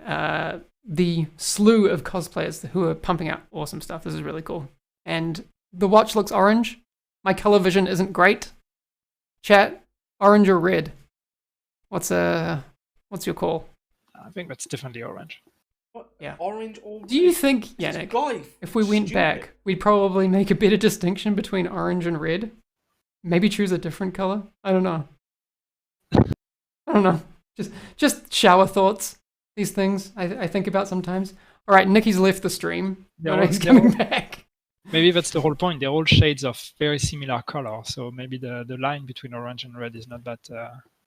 the slew of cosplayers who are pumping out awesome stuff. This is really cool. And the watch looks orange. My color vision isn't great. Chat, orange or red? What's your call? I think that's definitely orange. What? Yeah. Orange or red? Do you think, Yannick, if we went back, we'd probably make a better distinction between orange and red? Maybe choose a different color? I don't know. Just shower thoughts. These things I think about sometimes. All right, Nikki's left the stream. He's coming back. Maybe that's the whole point. They're all shades of very similar color, so maybe the line between orange and red is not that...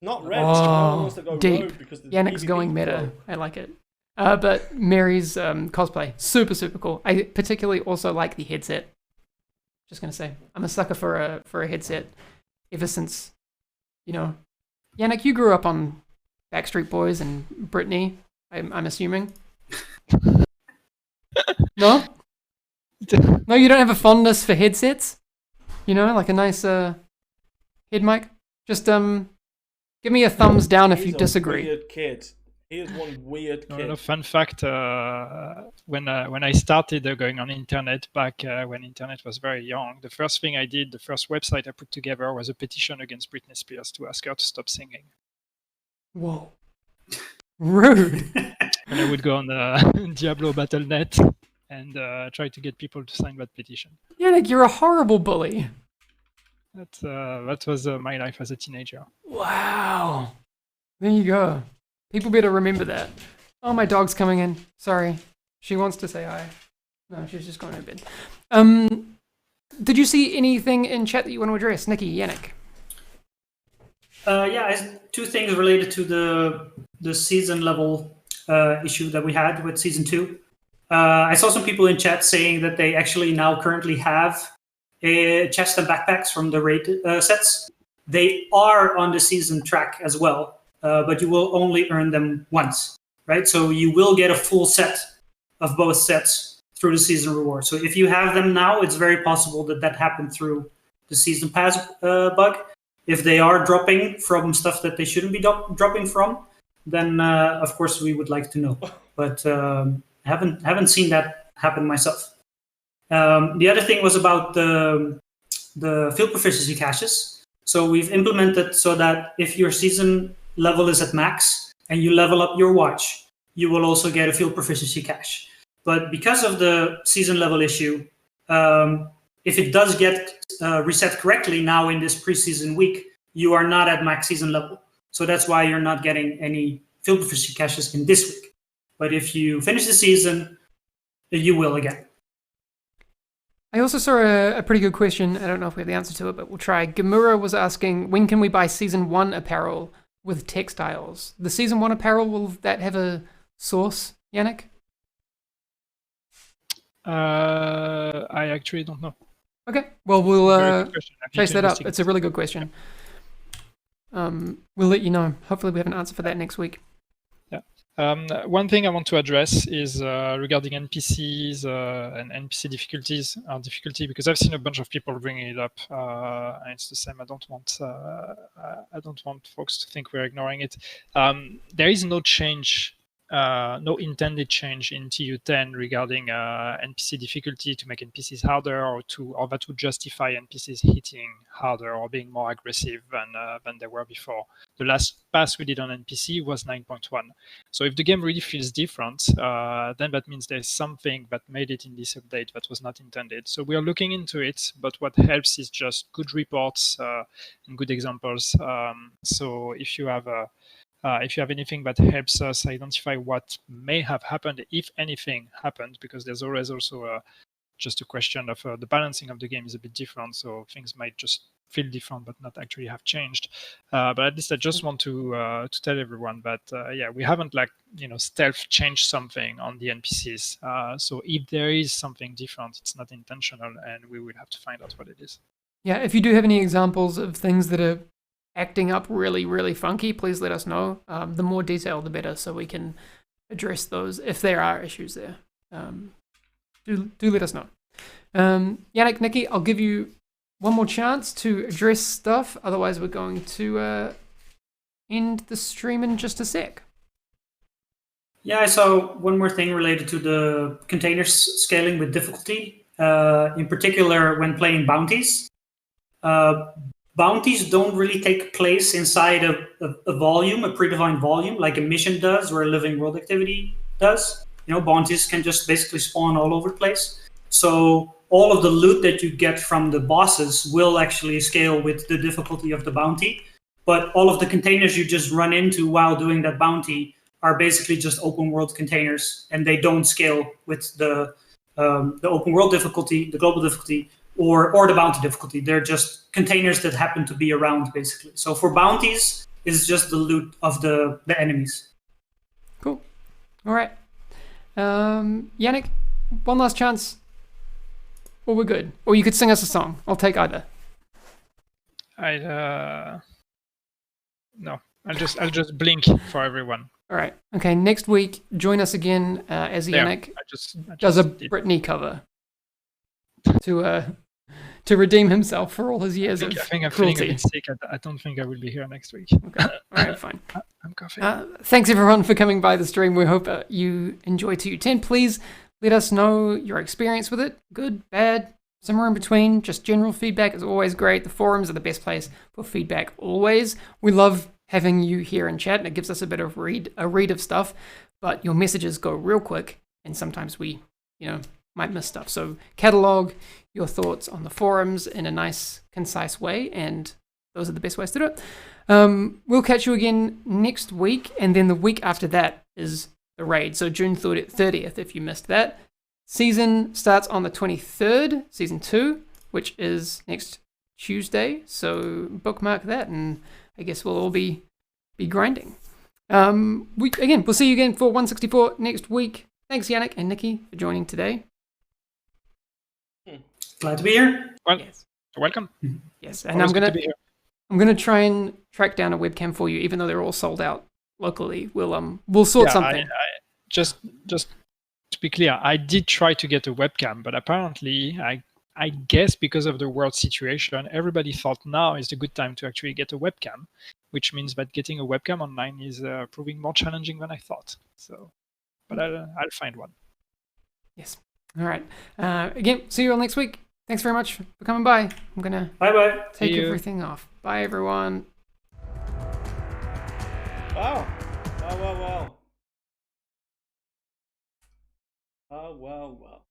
Not red. Oh, deep. Yannick's going meta. I like it. But Mary's cosplay, super, super cool. I particularly also like the headset. Just going to say, I'm a sucker for a headset ever since, Yannick, you grew up on Backstreet Boys and Britney, I'm assuming. No? No, you don't have a fondness for headsets? Like a nice head mic? Just give me a thumbs down if you disagree. Weird kid. He is one weird kid. No, fun fact, when I started going on internet back when internet was very young, the first thing I did, the first website I put together was a petition against Britney Spears to ask her to stop singing. Whoa. Rude. And I would go on the Diablo Battle.net and try to get people to sign that petition. Yannick, you're a horrible bully. That was my life as a teenager. Wow. There you go. People better remember that. Oh, my dog's coming in. Sorry. She wants to say hi. No, she's just going to bed. Did you see anything in chat that you want to address? Nikki, Yannick? Yeah, two things related to the season level issue that we had with season 2. I saw some people in chat saying that they actually now currently have chest and backpacks from the raid sets. They are on the season track as well, but you will only earn them once, right? So you will get a full set of both sets through the season reward. So if you have them now, it's very possible that happened through the season pass bug. If they are dropping from stuff that they shouldn't be dropping from, then of course we would like to know. But haven't seen that happen myself. The other thing was about the field proficiency caches. So we've implemented so that if your season level is at max and you level up your watch, you will also get a field proficiency cache. But because of the season level issue, if it does get reset correctly now in this preseason week, you are not at max season level. So that's why you're not getting any field proficiency caches in this week. But if you finish the season, you will again. I also saw a pretty good question. I don't know if we have the answer to it, but we'll try. Gamura was asking, when can we buy Season 1 apparel with textiles? The Season 1 apparel, will that have a source, Yannick? I actually don't know. Okay, well, we'll chase that up. It's a really good question. We'll let you know. Hopefully we have an answer for that next week. One thing I want to address is regarding NPCs and NPC difficulties, because I've seen a bunch of people bringing it up, and it's the same. I don't want folks to think we're ignoring it. There is no change, no intended change in TU10 regarding NPC difficulty to make NPCs harder, or that would justify NPCs hitting harder or being more aggressive than they were before. The last pass we did on NPC was 9.1. So if the game really feels different, then that means there's something that made it in this update that was not intended. So we are looking into it, but what helps is just good reports and good examples. So if you have anything that helps us identify what may have happened, if anything happened, because there's always also just a question of the balancing of the game is a bit different, so things might just feel different but not actually have changed. But at least I just want to tell everyone that we haven't stealth changed something on the NPCs. So if there is something different, it's not intentional, and we will have to find out what it is. Yeah, if you do have any examples of things that are acting up really, really funky, please let us know. The more detail, the better, so we can address those if there are issues there. Do let us know. Yannick, Nikki, I'll give you one more chance to address stuff. Otherwise, we're going to end the stream in just a sec. Yeah, I saw one more thing related to the containers scaling with difficulty. In particular, when playing bounties. Bounties don't really take place inside a volume, a predefined volume, like a mission does or a living world activity does. Bounties can just basically spawn all over the place. So all of the loot that you get from the bosses will actually scale with the difficulty of the bounty. But all of the containers you just run into while doing that bounty are basically just open world containers, and they don't scale with the open world difficulty, the global difficulty, or the bounty difficulty. They're just containers that happen to be around, basically. So for bounties, it's just the loot of the enemies. Cool. All right. Yannick, one last chance. Or we're good. Or you could sing us a song. I'll take either. No. I'll just blink for everyone. All right. Okay. Next week, join us again as Yannick does a Britney cover to redeem himself for all his years of I think I'm cruelty. feeling a bit sick. I don't think I will be here next week. Okay. All right. Fine. I'm coughing. Thanks everyone for coming by the stream. We hope you enjoy TU10. Please let us know your experience with it. Good, bad, somewhere in between. Just general feedback is always great. The forums are the best place for feedback always. We love having you here in chat, and it gives us a bit of a read of stuff. But your messages go real quick, and sometimes we, might miss stuff. So catalog your thoughts on the forums in a nice, concise way, and those are the best ways to do it. We'll catch you again next week, and then the week after that is the raid. So June 30th, if you missed that. Season starts on the 23rd, Season 2, which is next Tuesday. So bookmark that, and I guess we'll all be grinding. We'll see you again for 164 next week. Thanks, Yannick and Nikki, for joining today. Glad to be here. Well, Yes. welcome. Yes, and Always I'm good to be here. gonna try and track down a webcam for you, even though they're all sold out locally. We'll sort something. Just to be clear, I did try to get a webcam, but apparently, I guess because of the world situation, everybody thought now is the good time to actually get a webcam, which means that getting a webcam online is proving more challenging than I thought. So, but I'll find one. Yes. All right. Again, see you all next week. Thanks very much for coming by. I'm gonna Bye-bye. take See you. everything off. Bye, everyone. Wow. Wow. Oh, well.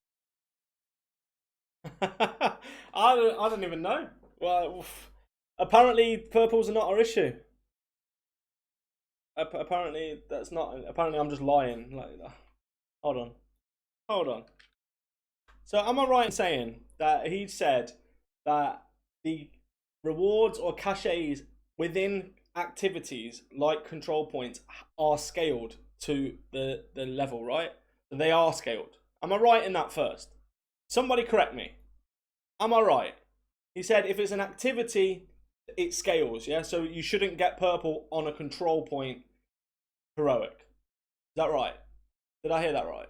I don't even know. Well, apparently purples are not our issue. Apparently that's not. Apparently I'm just lying. Like, hold on. So am I right in saying that he said that the rewards or caches within activities like control points are scaled to the level, right? They are scaled. Am I right in that first? Somebody correct me. Am I right? He said if it's an activity, it scales, yeah? So you shouldn't get purple on a control point heroic. Is that right? Did I hear that right?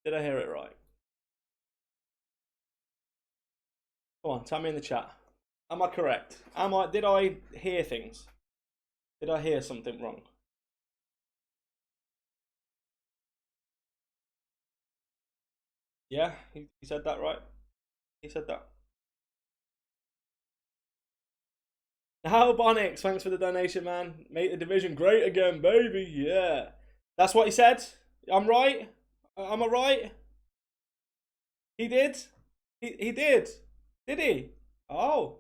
Did I hear it right? Come on, tell me in the chat. Am I correct? Did I hear things? Did I hear something wrong? Yeah, he said that right. He said that. Now, Bonix, thanks for the donation, man. Make the division great again, baby. Yeah. That's what he said. I'm right. Am I right? He did. He did. Did he? Oh.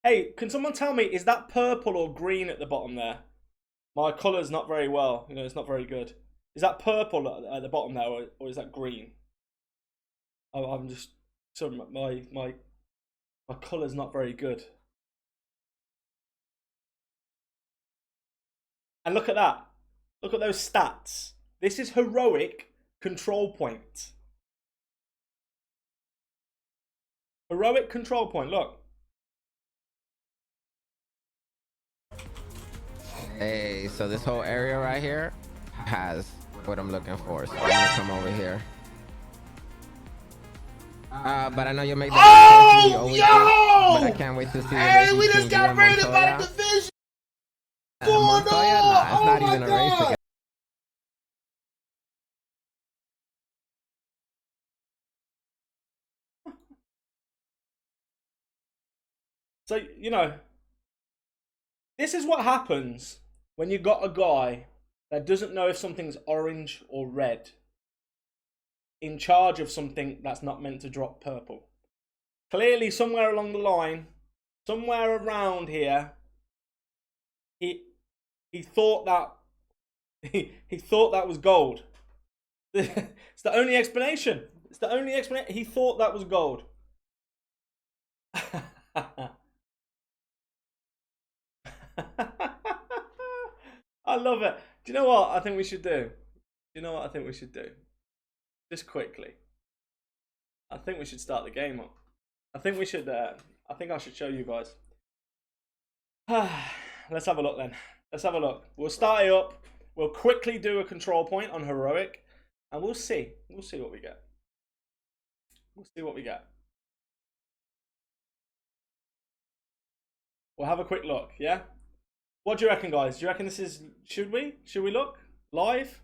Hey, can someone tell me, is that purple or green at the bottom there? My colour's not very well. You know, it's not very good. Is that purple at the bottom there, or is that green? Oh, I'm just... So my colour's not very good. And look at that. Look at those stats. This is heroic control point. Heroic control point, look. Hey, so this whole area right here has what I'm looking for. So I'm gonna come over here. But I know you'll make that but I can't wait to see. Hey, we just got raided by the division. What's going on? Nah, it's not even a race again. So, you know, this is what happens when you got a guy that doesn't know if something's orange or red in charge of something that's not meant to drop purple. Clearly, somewhere along the line, somewhere around here, he thought that he thought that was gold. It's the only explanation. It's the only explanation. He thought that was gold. I love it. Do you know what I think we should do? Just quickly. I think we should start the game up. I think we should. I think I should show you guys. Let's have a look then. Let's have a look. We'll start it up. We'll quickly do a control point on heroic, and we'll see. We'll see what we get. We'll see what we get. We'll have a quick look. Yeah. What do you reckon, guys? Do you reckon this is... Should we look? Live?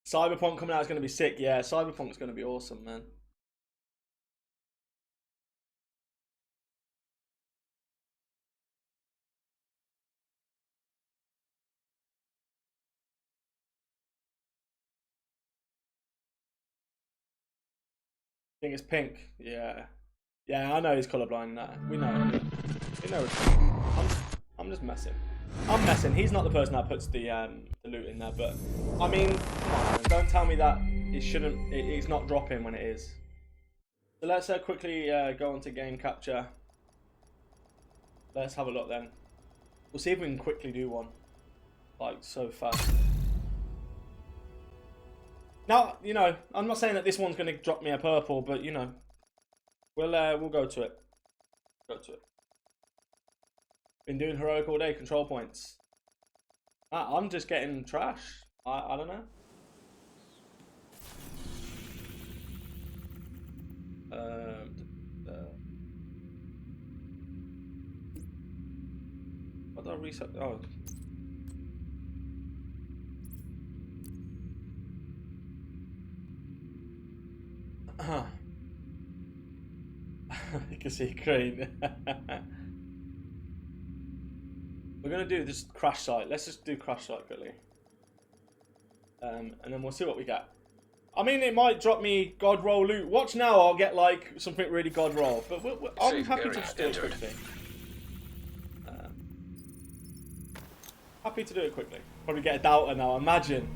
Cyberpunk coming out is going to be sick. Yeah, Cyberpunk's going to be awesome, man. think it's pink. Yeah. Yeah, I know he's colorblind. Nah, we know. We know. I'm just messing. I'm messing. He's not the person that puts the loot in there, but I mean, come on, don't tell me that it shouldn't. It's not dropping when it is. So let's quickly go on to game capture. Let's have a look then. We'll see if we can quickly do one, like so fast. Now, you know, I'm not saying that this one's going to drop me a purple, but you know, we'll go to it. Go to it. Been doing heroic all day. Control points. I'm just getting trash. I don't know. What did I reset? Oh. You can see green. We're gonna do this crash site. Let's just do crash site quickly, and then we'll see what we get. I mean, it might drop me god roll loot. Watch now, I'll get like something really god roll. But I'm happy to just do it quickly. Happy to do it quickly. Probably get a doubter now. Imagine.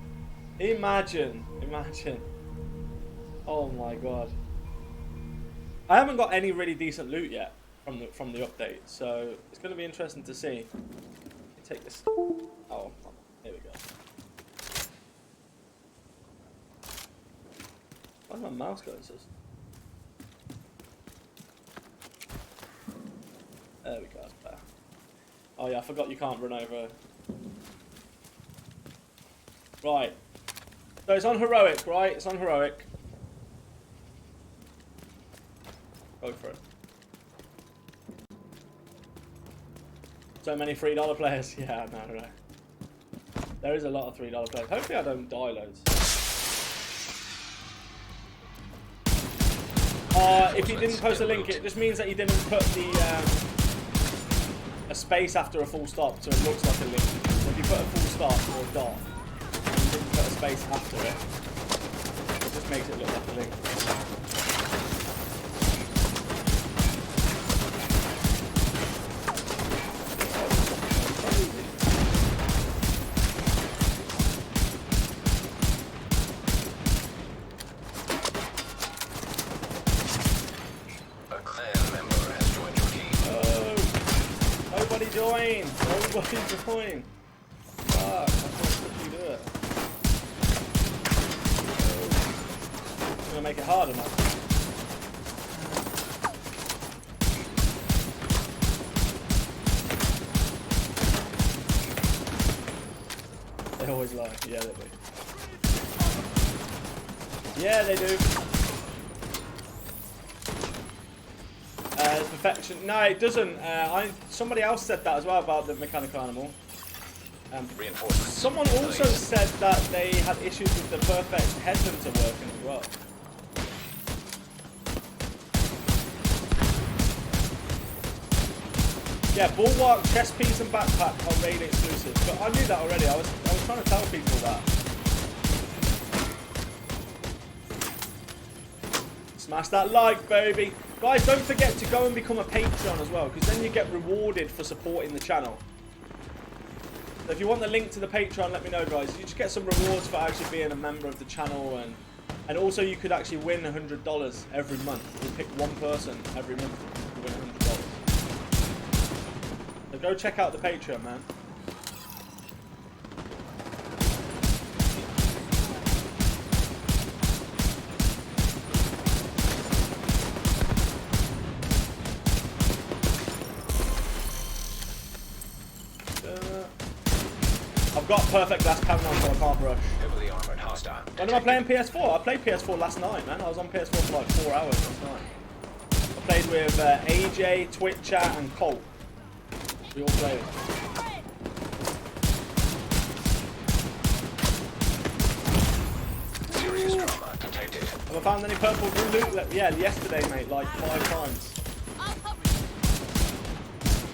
Oh my god. I haven't got any really decent loot yet from the update, so it's going to be interesting to see. Let me take this. Oh, here we go. Why's my mouse going, sis? There we go, that's better. Oh yeah, I forgot you can't run over. Right. So it's on heroic, right? It's on heroic. Go for it. So many $3 players. Yeah, no. There is a lot of $3 players. Hopefully I don't die loads. If you didn't post a link, it just means that you didn't put the a space after a full stop, so it looks like a link. So if you put a full stop or a dot, and you didn't put a space after it, it just makes it look like a link. Nobody join! Fuck, I can't quickly do it. I'm gonna make it harder now. They always lie. Yeah, they do. Yeah, they do. Perfection. No, it doesn't. Somebody else said that as well about the mechanical animal. Someone also said that they had issues with the perfect headhunter working as well. Yeah, bulwark, chest piece, and backpack are raid exclusives. But I knew that already. I was trying to tell people that. Smash that like, baby. Guys, don't forget to go and become a Patreon as well, because then you get rewarded for supporting the channel. So if you want the link to the Patreon, let me know, guys. You just get some rewards for actually being a member of the channel, and also you could actually win $100 every month. You pick one person every month to win $100. So go check out the Patreon, man. I've got perfect glass cannon on, so I can't rush. Heavily armored hostile. When am I playing PS4? I played PS4 last night, man. I was on PS4 for like 4 hours last night. I played with AJ, Twitcher, and Colt. We all played. Serious trauma detected. Have I found any purple loot? Yeah, yesterday, mate, like 5 times.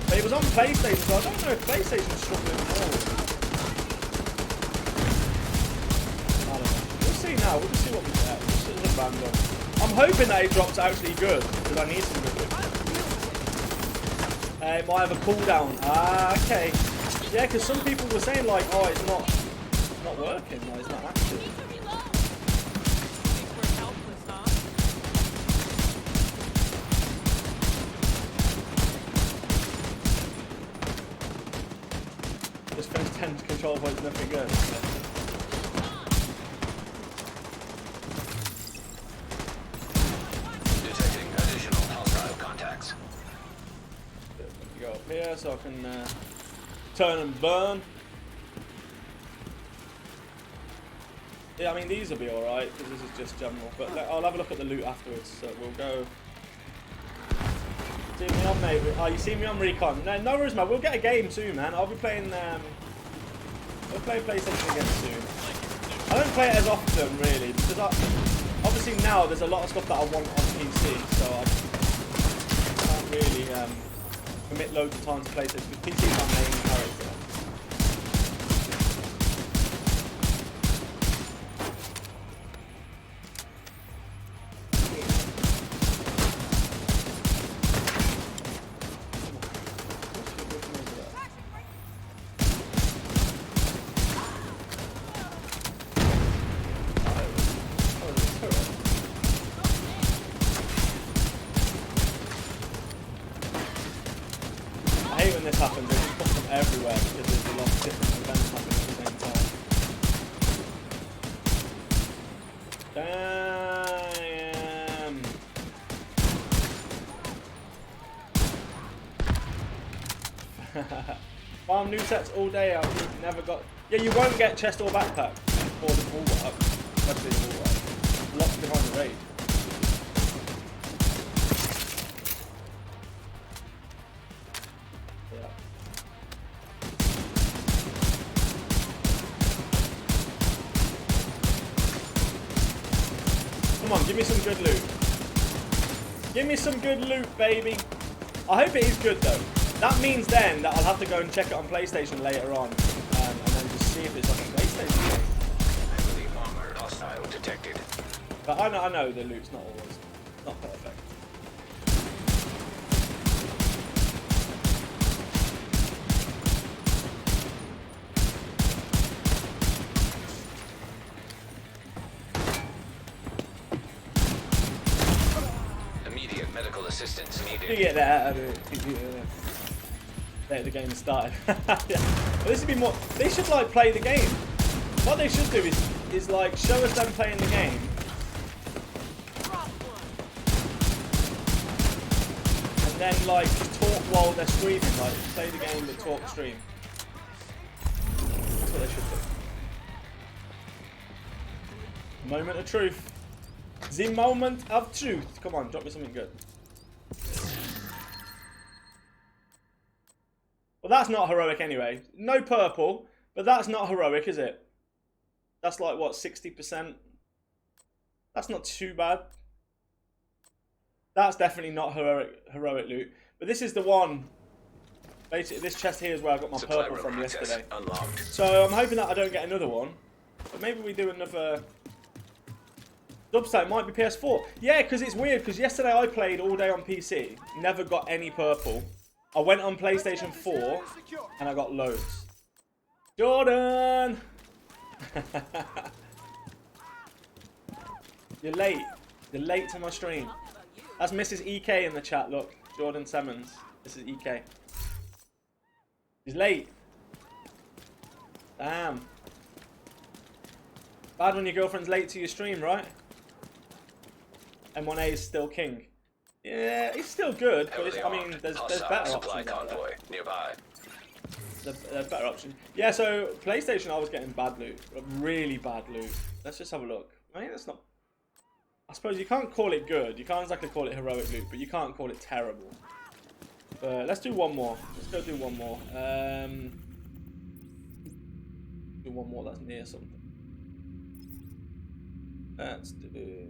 But it was on PlayStation, so I don't know if PlayStation's struggling more. I don't know. We'll see now. We'll see what we get. This is a random. I'm hoping that it drops actually good, because I need some good loot. It might have a cooldown. Ah, okay. Yeah, because some people were saying like, oh, it's not working, no, it's not active. Just finished 10 control points, nothing good. Detecting additional hostile contacts. Go up here so I can turn and burn. Yeah, I mean these will be alright because this is just general, but I'll have a look at the loot afterwards. So we'll go. See me on, mate. Oh, you see me on Recon? No, no worries, man. We'll get a game soon, man. I'll be playing. We'll play PlayStation again soon. I don't play it as often, really, because obviously now there's a lot of stuff that I want on PC, so I can't really commit loads of time to PlayStation. Because PC is my main character. I hate when this happens, they just put them everywhere because there's a lot of different events happening at the same time. Damn. Farm new sets all day, I've never got... Yeah, you won't get chest or backpack for the bulwark, especially the bulwark. Locked behind the raid. Come on, give me some good loot. Give me some good loot, baby. I hope it is good, though. That means then that I'll have to go and check it on PlayStation later on. And then just see if it's on a PlayStation game. Heavily armored hostile detected. But I know the loot's not always not perfect. Immediate medical assistance needed. You get that. There, the game started. Yeah. Well, this would be more. They should like play the game. What they should do is like show us them playing the game. And then like just talk while they're streaming. Like play the game but talk stream. That's what they should do. Moment of truth. The moment of truth. Come on, drop me something good. Well, that's not heroic anyway. No purple, but that's not heroic, is it? That's like, what, 60%? That's not too bad. That's definitely not heroic loot. But this is the one. Basically, this chest here is where I got my purple from yesterday. Unlocked. So I'm hoping that I don't get another one. But maybe we do another... Dubstep, it might be PS4. Yeah, because it's weird, because yesterday I played all day on PC. Never got any purple. I went on PlayStation 4 and I got loads. Jordan! You're late. You're late to my stream. That's Mrs. EK in the chat, look. Jordan Simmons. This is EK. He's late. Damn. Bad when your girlfriend's late to your stream, right? M1A is still king. Yeah, it's still good, but it's, I mean, there's better supply options. convoy nearby. There's better options. Yeah, so PlayStation, I was getting bad loot, really bad loot. Let's just have a look. I mean, that's not. I suppose you can't call it good. You can't exactly call it heroic loot, but you can't call it terrible. But let's do one more. Let's go do one more. Do one more that's near something. Let's do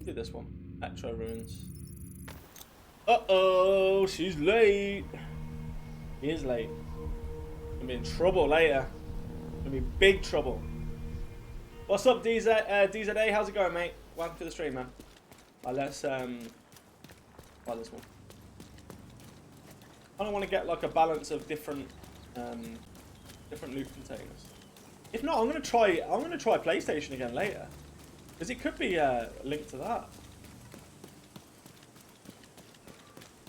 this one. Metro Ruins. Uh-oh, she's late. He is late. Gonna be in trouble later. Gonna be big trouble. What's up, DZA? How's it going, mate? Welcome to the stream, man. Let's buy this one. I don't want to get like a balance of different loot containers. If not, I'm gonna try PlayStation again later, because it could be linked to that.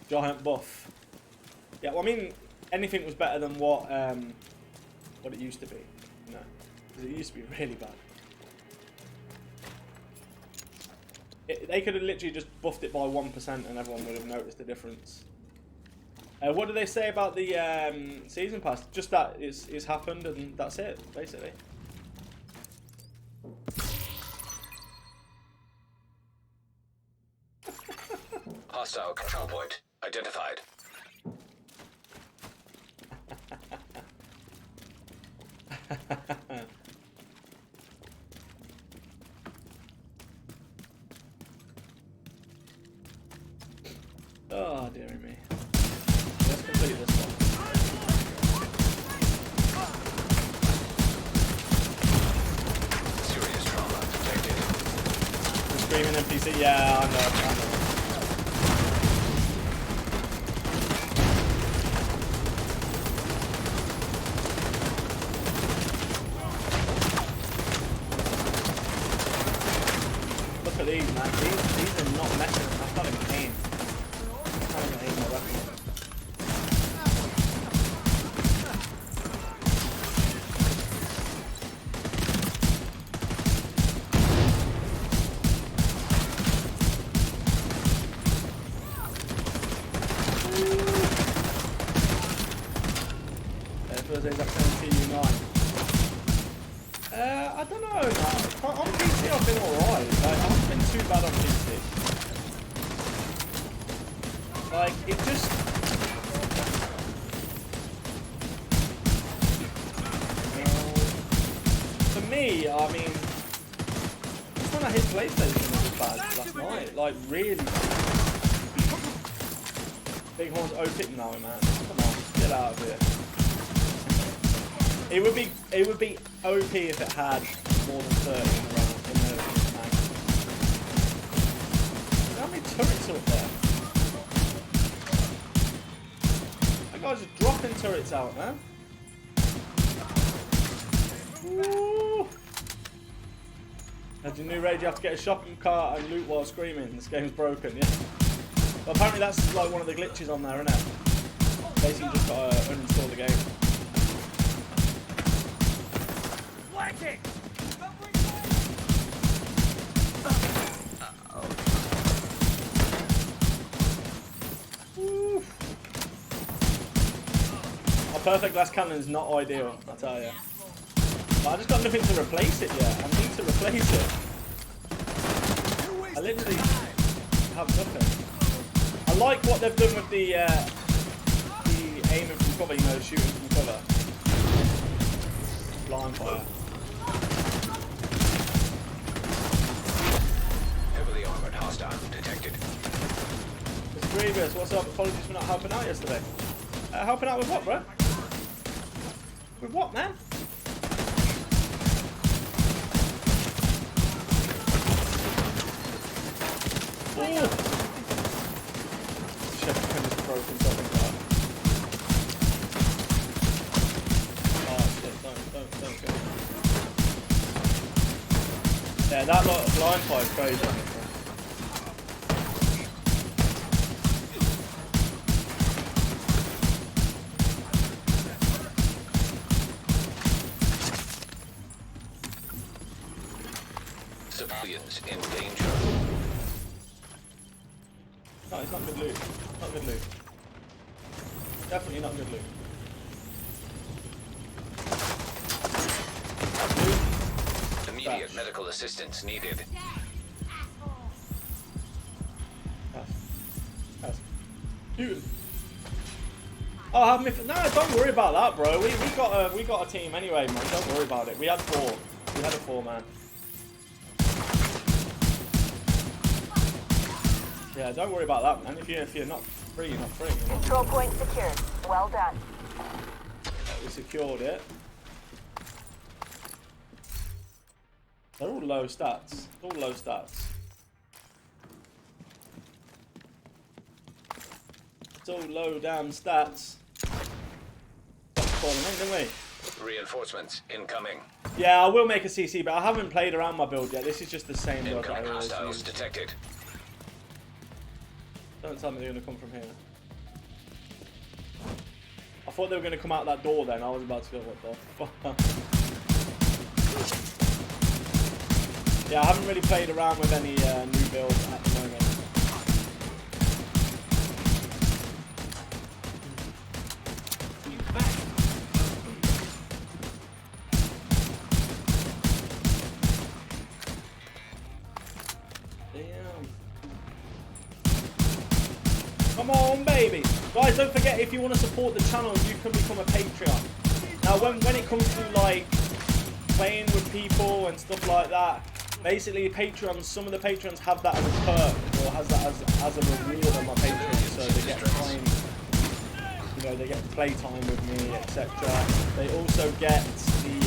Giant buff. Yeah, well, I mean, anything was better than what it used to be, you know, because it used to be really bad. They could have literally just buffed it by 1% and everyone would have noticed the difference. What do they say about the season pass? Just that it's happened and that's it, basically. Hostile control point identified. Oh, dearie me. Let's complete this one. Serious trauma detected. The screaming NPC, yeah, I know. Look at these, man. These are not messing. I can't even aim. I don't know, man. On PC I've been alright. Like, I haven't been too bad on PC. Like, it just... for me, I mean... It's when I hit PlayStation it was bad last night. Like, really bad. Bighorn's OP now, man. Come on, get out of here. It would be OP if it had more than 30 in the mag. How many turrets are up there? That guy's just dropping turrets out, man. Woo! As your new raid, you have to get a shopping cart and loot while screaming. This game's broken, yeah. But apparently that's like one of the glitches on there, isn't it? Basically, you just gotta uninstall the game. A perfect glass cannon is not ideal, I tell you. But I just got nothing to replace it yet. I need to replace it. I literally have nothing. I like what they've done with the aiming from cover, you know, shooting from cover. Blind fire. Heavily armored hostile detected. Mr. Grievous, what's up? Apologies for not helping out yesterday. Helping out with what, bro? With what, man? Oh! Chef just broken something like that. Oh shit, don't go. Yeah, that lot of blind fire is crazy. Civilians in danger. No, it's not good loot. Not good loot. Definitely not good loot. Immediate medical assistance needed. Pass. Shoot him. Oh, have me. No, don't worry about that, bro. We got a team anyway, man. Don't worry about it. We had 4. We had a 4-man. Yeah, don't worry about that, man. If you're not free, you're not free. You know? Control point secured. Well done. We secured it. They're all low stats. All low stats. It's all low damn stats. Falling in, didn't we? Reinforcements incoming. Yeah, I will make a CC, but I haven't played around my build yet. This is just the same build that I Incoming always hostiles use. detected. Don't tell me they're going to come from here. I thought they were going to come out that door then. I was about to go, what the fuck? Yeah, I haven't really played around with any new builds at the moment. Damn. Come on, baby. Guys, don't forget, if you want to support the channel, you can become a Patreon. Now, when it comes to, like, playing with people and stuff like that, basically, Patreons, some of the Patreons have that as a perk, or has that as a reward on my Patreon, so they get time, you know, they get playtime with me, etc. They also get the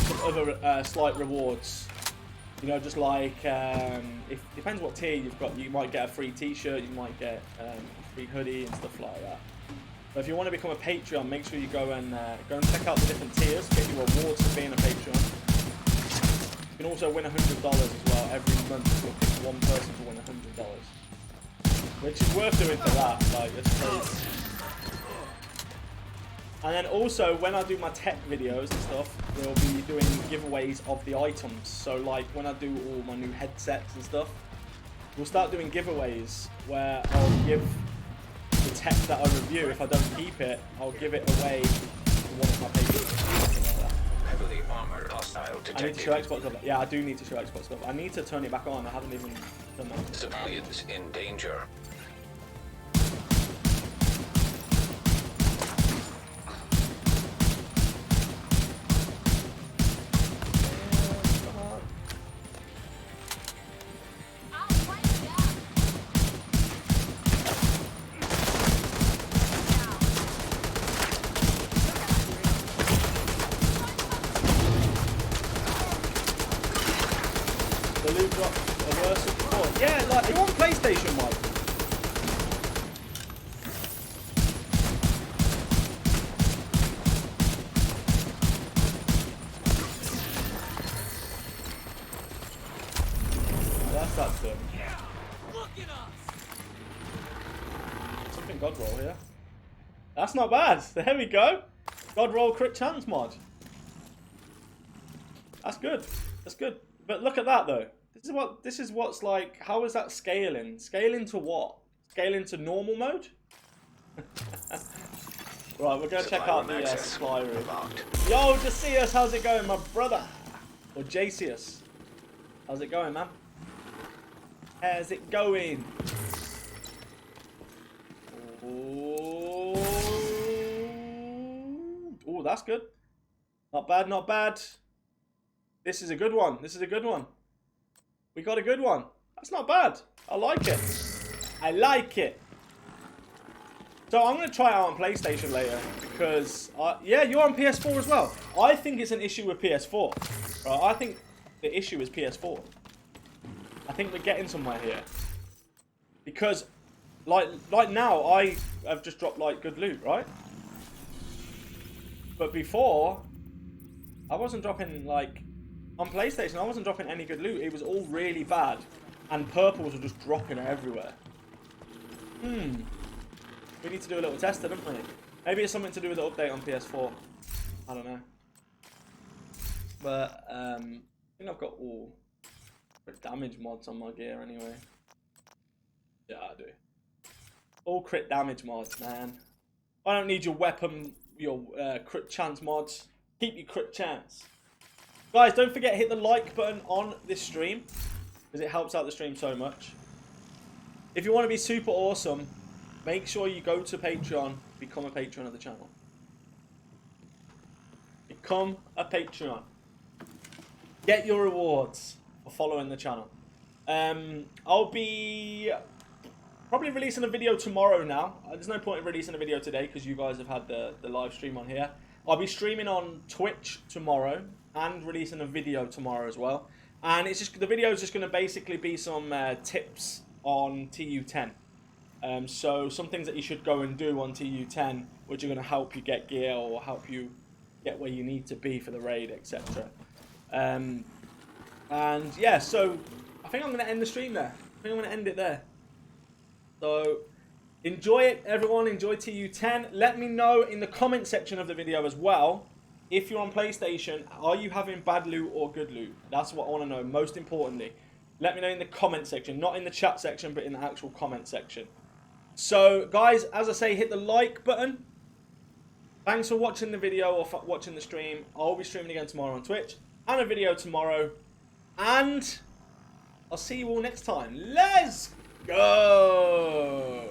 some other slight rewards. You know, just like, it depends what tier you've got. You might get a free t-shirt, you might get a free hoodie and stuff like that. But if you want to become a Patreon, make sure you go and check out the different tiers, get your awards for being a Patreon. You can also win $100 as well every month. You'll pick one person to win $100, which is worth doing for that. Like, it's crazy. And then also, when I do my tech videos and stuff, we'll be doing giveaways of the items. So like when I do all my new headsets and stuff, we'll start doing giveaways where I'll give the tech that I review. If I don't keep it, I'll give it away to one of my patrons. Heavily armored hostile I need to detected. show Xbox stuff. Yeah, I do need to show Xbox stuff. I need to turn it back on. I haven't even done that. Civilians in danger. I'll wipe you out. The loot drop a worse than before. Yeah, like you on PlayStation, Mike. That's good. Something God roll here. That's not bad. There we go. God roll crit chance mod. That's good. That's good. But look at that though. This is what's like. How is that scaling? Scaling to what? Scaling to normal mode? Right, we're gonna check out the supply room. Yo, Jasius, how's it going, my brother? Or Jasius, how's it going, man? How's it going? Oh, that's good. Not bad, not bad. This is a good one. This is a good one. We got a good one. That's not bad. I like it. I like it. So I'm going to try it out on PlayStation later because, yeah, you're on PS4 as well. I think it's an issue with PS4. Right? I think the issue is PS4. I think we're getting somewhere here. Because, like now, I have just dropped, like, good loot, right? But before, I wasn't dropping, like, on PlayStation, I wasn't dropping any good loot. It was all really bad. And purples were just dropping everywhere. We need to do a little test, don't we? Maybe it's something to do with the update on PS4. I don't know. But, I think I've got all crit damage mods on my gear anyway. Yeah, I do. All crit damage mods, man. I don't need your weapon, your crit chance mods. Keep your crit chance. Guys, don't forget, hit the like button on this stream, because it helps out the stream so much. If you want to be super awesome, make sure you go to Patreon, become a patron of the channel. Become a Patreon. Get your rewards for following the channel. I'll be probably releasing a video tomorrow now. There's no point in releasing a video today because you guys have had the live stream on here. I'll be streaming on Twitch tomorrow and releasing a video tomorrow as well. And it's just the video is just going to basically be some tips on TU10. So some things that you should go and do on TU10, which are going to help you get gear or help you get where you need to be for the raid, etc. And yeah, so I think I'm going to end the stream there. I think I'm going to end it there. So enjoy it, everyone. Enjoy TU10. Let me know in the comment section of the video as well. If you're on PlayStation, are you having bad loot or good loot? That's what I want to know, most importantly. Let me know in the comment section. Not in the chat section, but in the actual comment section. So, guys, as I say, hit the like button. Thanks for watching the video or watching the stream. I'll be streaming again tomorrow on Twitch. And a video tomorrow. And I'll see you all next time. Let's go!